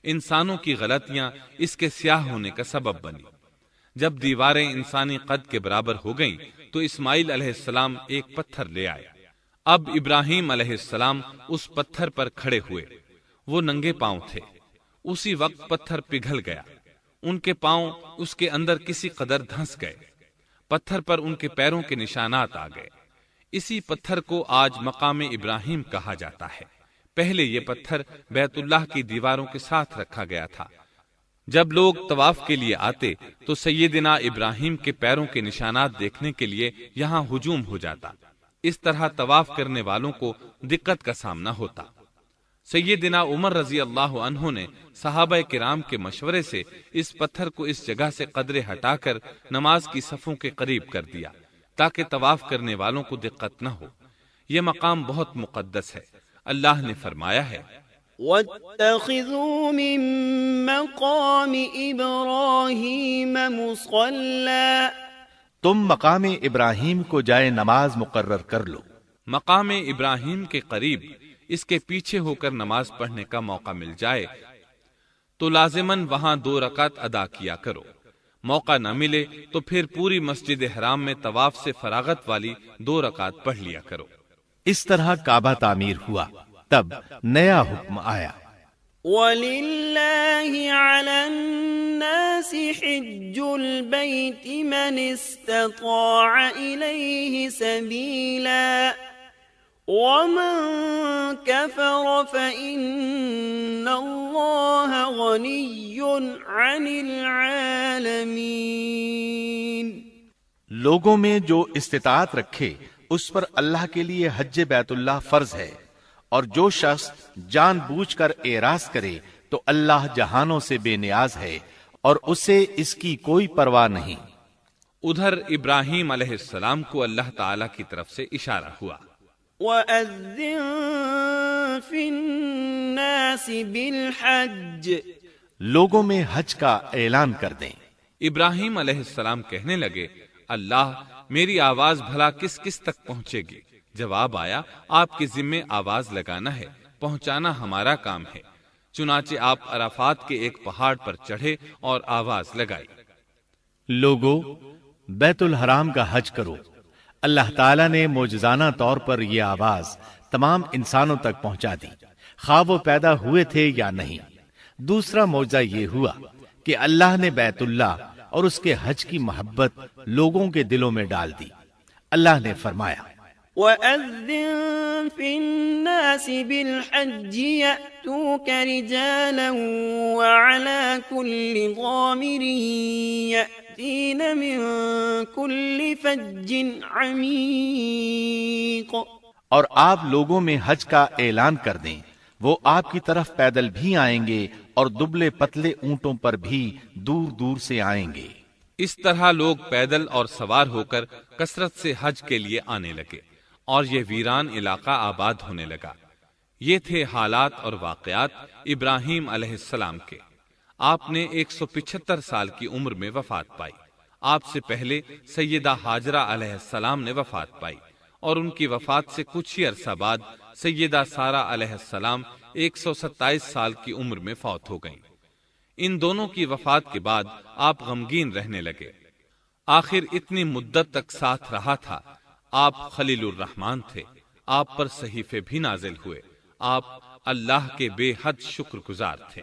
انسانوں کی غلطیاں اس کے سیاہ ہونے کا سبب بنی۔ جب دیواریں انسانی قد کے برابر ہو گئیں تو اسماعیل علیہ السلام ایک پتھر لے آئے۔ اب ابراہیم علیہ السلام اس پتھر پر کھڑے ہوئے، وہ ننگے پاؤں تھے۔ اسی وقت پتھر پگھل گیا، ان کے پاؤں اس کے اندر کسی قدر دھنس گئے، پتھر پر ان کے پیروں کے نشانات آ گئے۔ اسی پتھر کو آج مقام ابراہیم کہا جاتا ہے۔ پہلے یہ پتھر بیت اللہ کی دیواروں کے ساتھ رکھا گیا تھا۔ جب لوگ طواف کے لیے آتے تو سیدنا ابراہیم کے پیروں کے نشانات دیکھنے کے لیے یہاں ہجوم ہو جاتا۔ اس طرح طواف کرنے والوں کو دقت کا سامنا ہوتا۔ سیدنا عمر رضی اللہ عنہ نے صحابہ کرام کے مشورے سے اس پتھر کو اس جگہ سے قدرے ہٹا کر نماز کی صفوں کے قریب کر دیا تاکہ طواف کرنے والوں کو دقت نہ ہو۔ یہ مقام بہت مقدس ہے۔ اللہ نے فرمایا ہے، وَاتَّخِذُوا مِن مَّقَامِ إِبْرَاهِيمَ مُصَلًّى، تم مقام ابراہیم کو جائے نماز مقرر کر لو۔ مقام ابراہیم کے قریب اس کے پیچھے ہو کر نماز پڑھنے کا موقع مل جائے تو لازماً وہاں 2 رکعت ادا کیا کرو۔ موقع نہ ملے تو پھر پوری مسجد حرام میں طواف سے فراغت والی 2 رکعت پڑھ لیا کرو۔ اس طرح کعبہ تعمیر ہوا، تب نیا حکم آیا، وَلِلَّهِ عَلَى النَّاسِ حِجُّ الْبَيْتِ مَنِ اسْتَطَاعَ إِلَيْهِ سَبِيلًا وَمَن كَفَرَ فَإِنَّ اللَّهَ غَنِيٌّ عَنِ الْعَالَمِينَ۔ لوگوں میں جو استطاعت رکھے اس پر اللہ کے لیے حج بیت اللہ فرض ہے، اور جو شخص جان بوجھ کر اعراض کرے تو اللہ جہانوں سے بے نیاز ہے اور اسے اس کی کوئی پرواہ نہیں۔ ادھر ابراہیم علیہ السلام کو اللہ تعالی کی طرف سے اشارہ ہوا، وَأَذِّن فِي النَّاسِ بِالْحَجِّ، لوگوں میں حج کا اعلان کر دیں۔ ابراہیم علیہ السلام کہنے لگے، اللہ میری آواز بھلا کس کس تک پہنچے گی؟ جواب آیا، آپ کے ذمے آواز لگانا ہے، پہنچانا ہمارا کام ہے۔ چنانچہ آپ عرفات کے ایک پہاڑ پر چڑھے اور آواز لگائی، لوگو بیت الحرام کا حج کرو۔ اللہ تعالیٰ نے معجزانہ طور پر یہ آواز تمام انسانوں تک پہنچا دی، خواہ وہ پیدا ہوئے تھے یا نہیں۔ دوسرا معجزہ یہ ہوا کہ اللہ نے بیت اللہ اور اس کے حج کی محبت لوگوں کے دلوں میں ڈال دی۔ اللہ نے فرمایا، وَأَذِّن فِي النَّاسِ بِالْحَجِّ يَأْتُوكَ رِجَالًا وَعَلَى كُلِّ ضَامِرٍ يَأْتِينَ مِن كُلِّ فَجٍّ عَمِيقٍ۔ اور آپ لوگوں میں حج کا اعلان کر دیں، وہ آپ کی طرف پیدل بھی آئیں گے اور دبلے پتلے اونٹوں پر بھی دور دور سے آئیں گے۔ اس طرح لوگ پیدل اور سوار ہو کر کثرت سے حج کے لیے آنے لگے اور یہ ویران علاقہ آباد ہونے لگا۔ یہ تھے حالات اور واقعات ابراہیم علیہ السلام کے۔ آپ نے 175 سال کی عمر میں وفات پائی۔ آپ سے پہلے سیدہ ہاجرہ علیہ السلام نے وفات پائی اور ان کی وفات سے کچھ ہی عرصہ بعد سیدہ سارہ علیہ السلام 127 سال کی عمر میں فوت ہو گئیں۔ ان دونوں کی وفات کے بعد آپ غمگین رہنے لگے۔ آخر اتنی مدت تک ساتھ رہا تھا۔ آپ خلیل الرحمن تھے، آپ پر صحیفے بھی نازل ہوئے، آپ اللہ کے بے حد شکر گزار تھے۔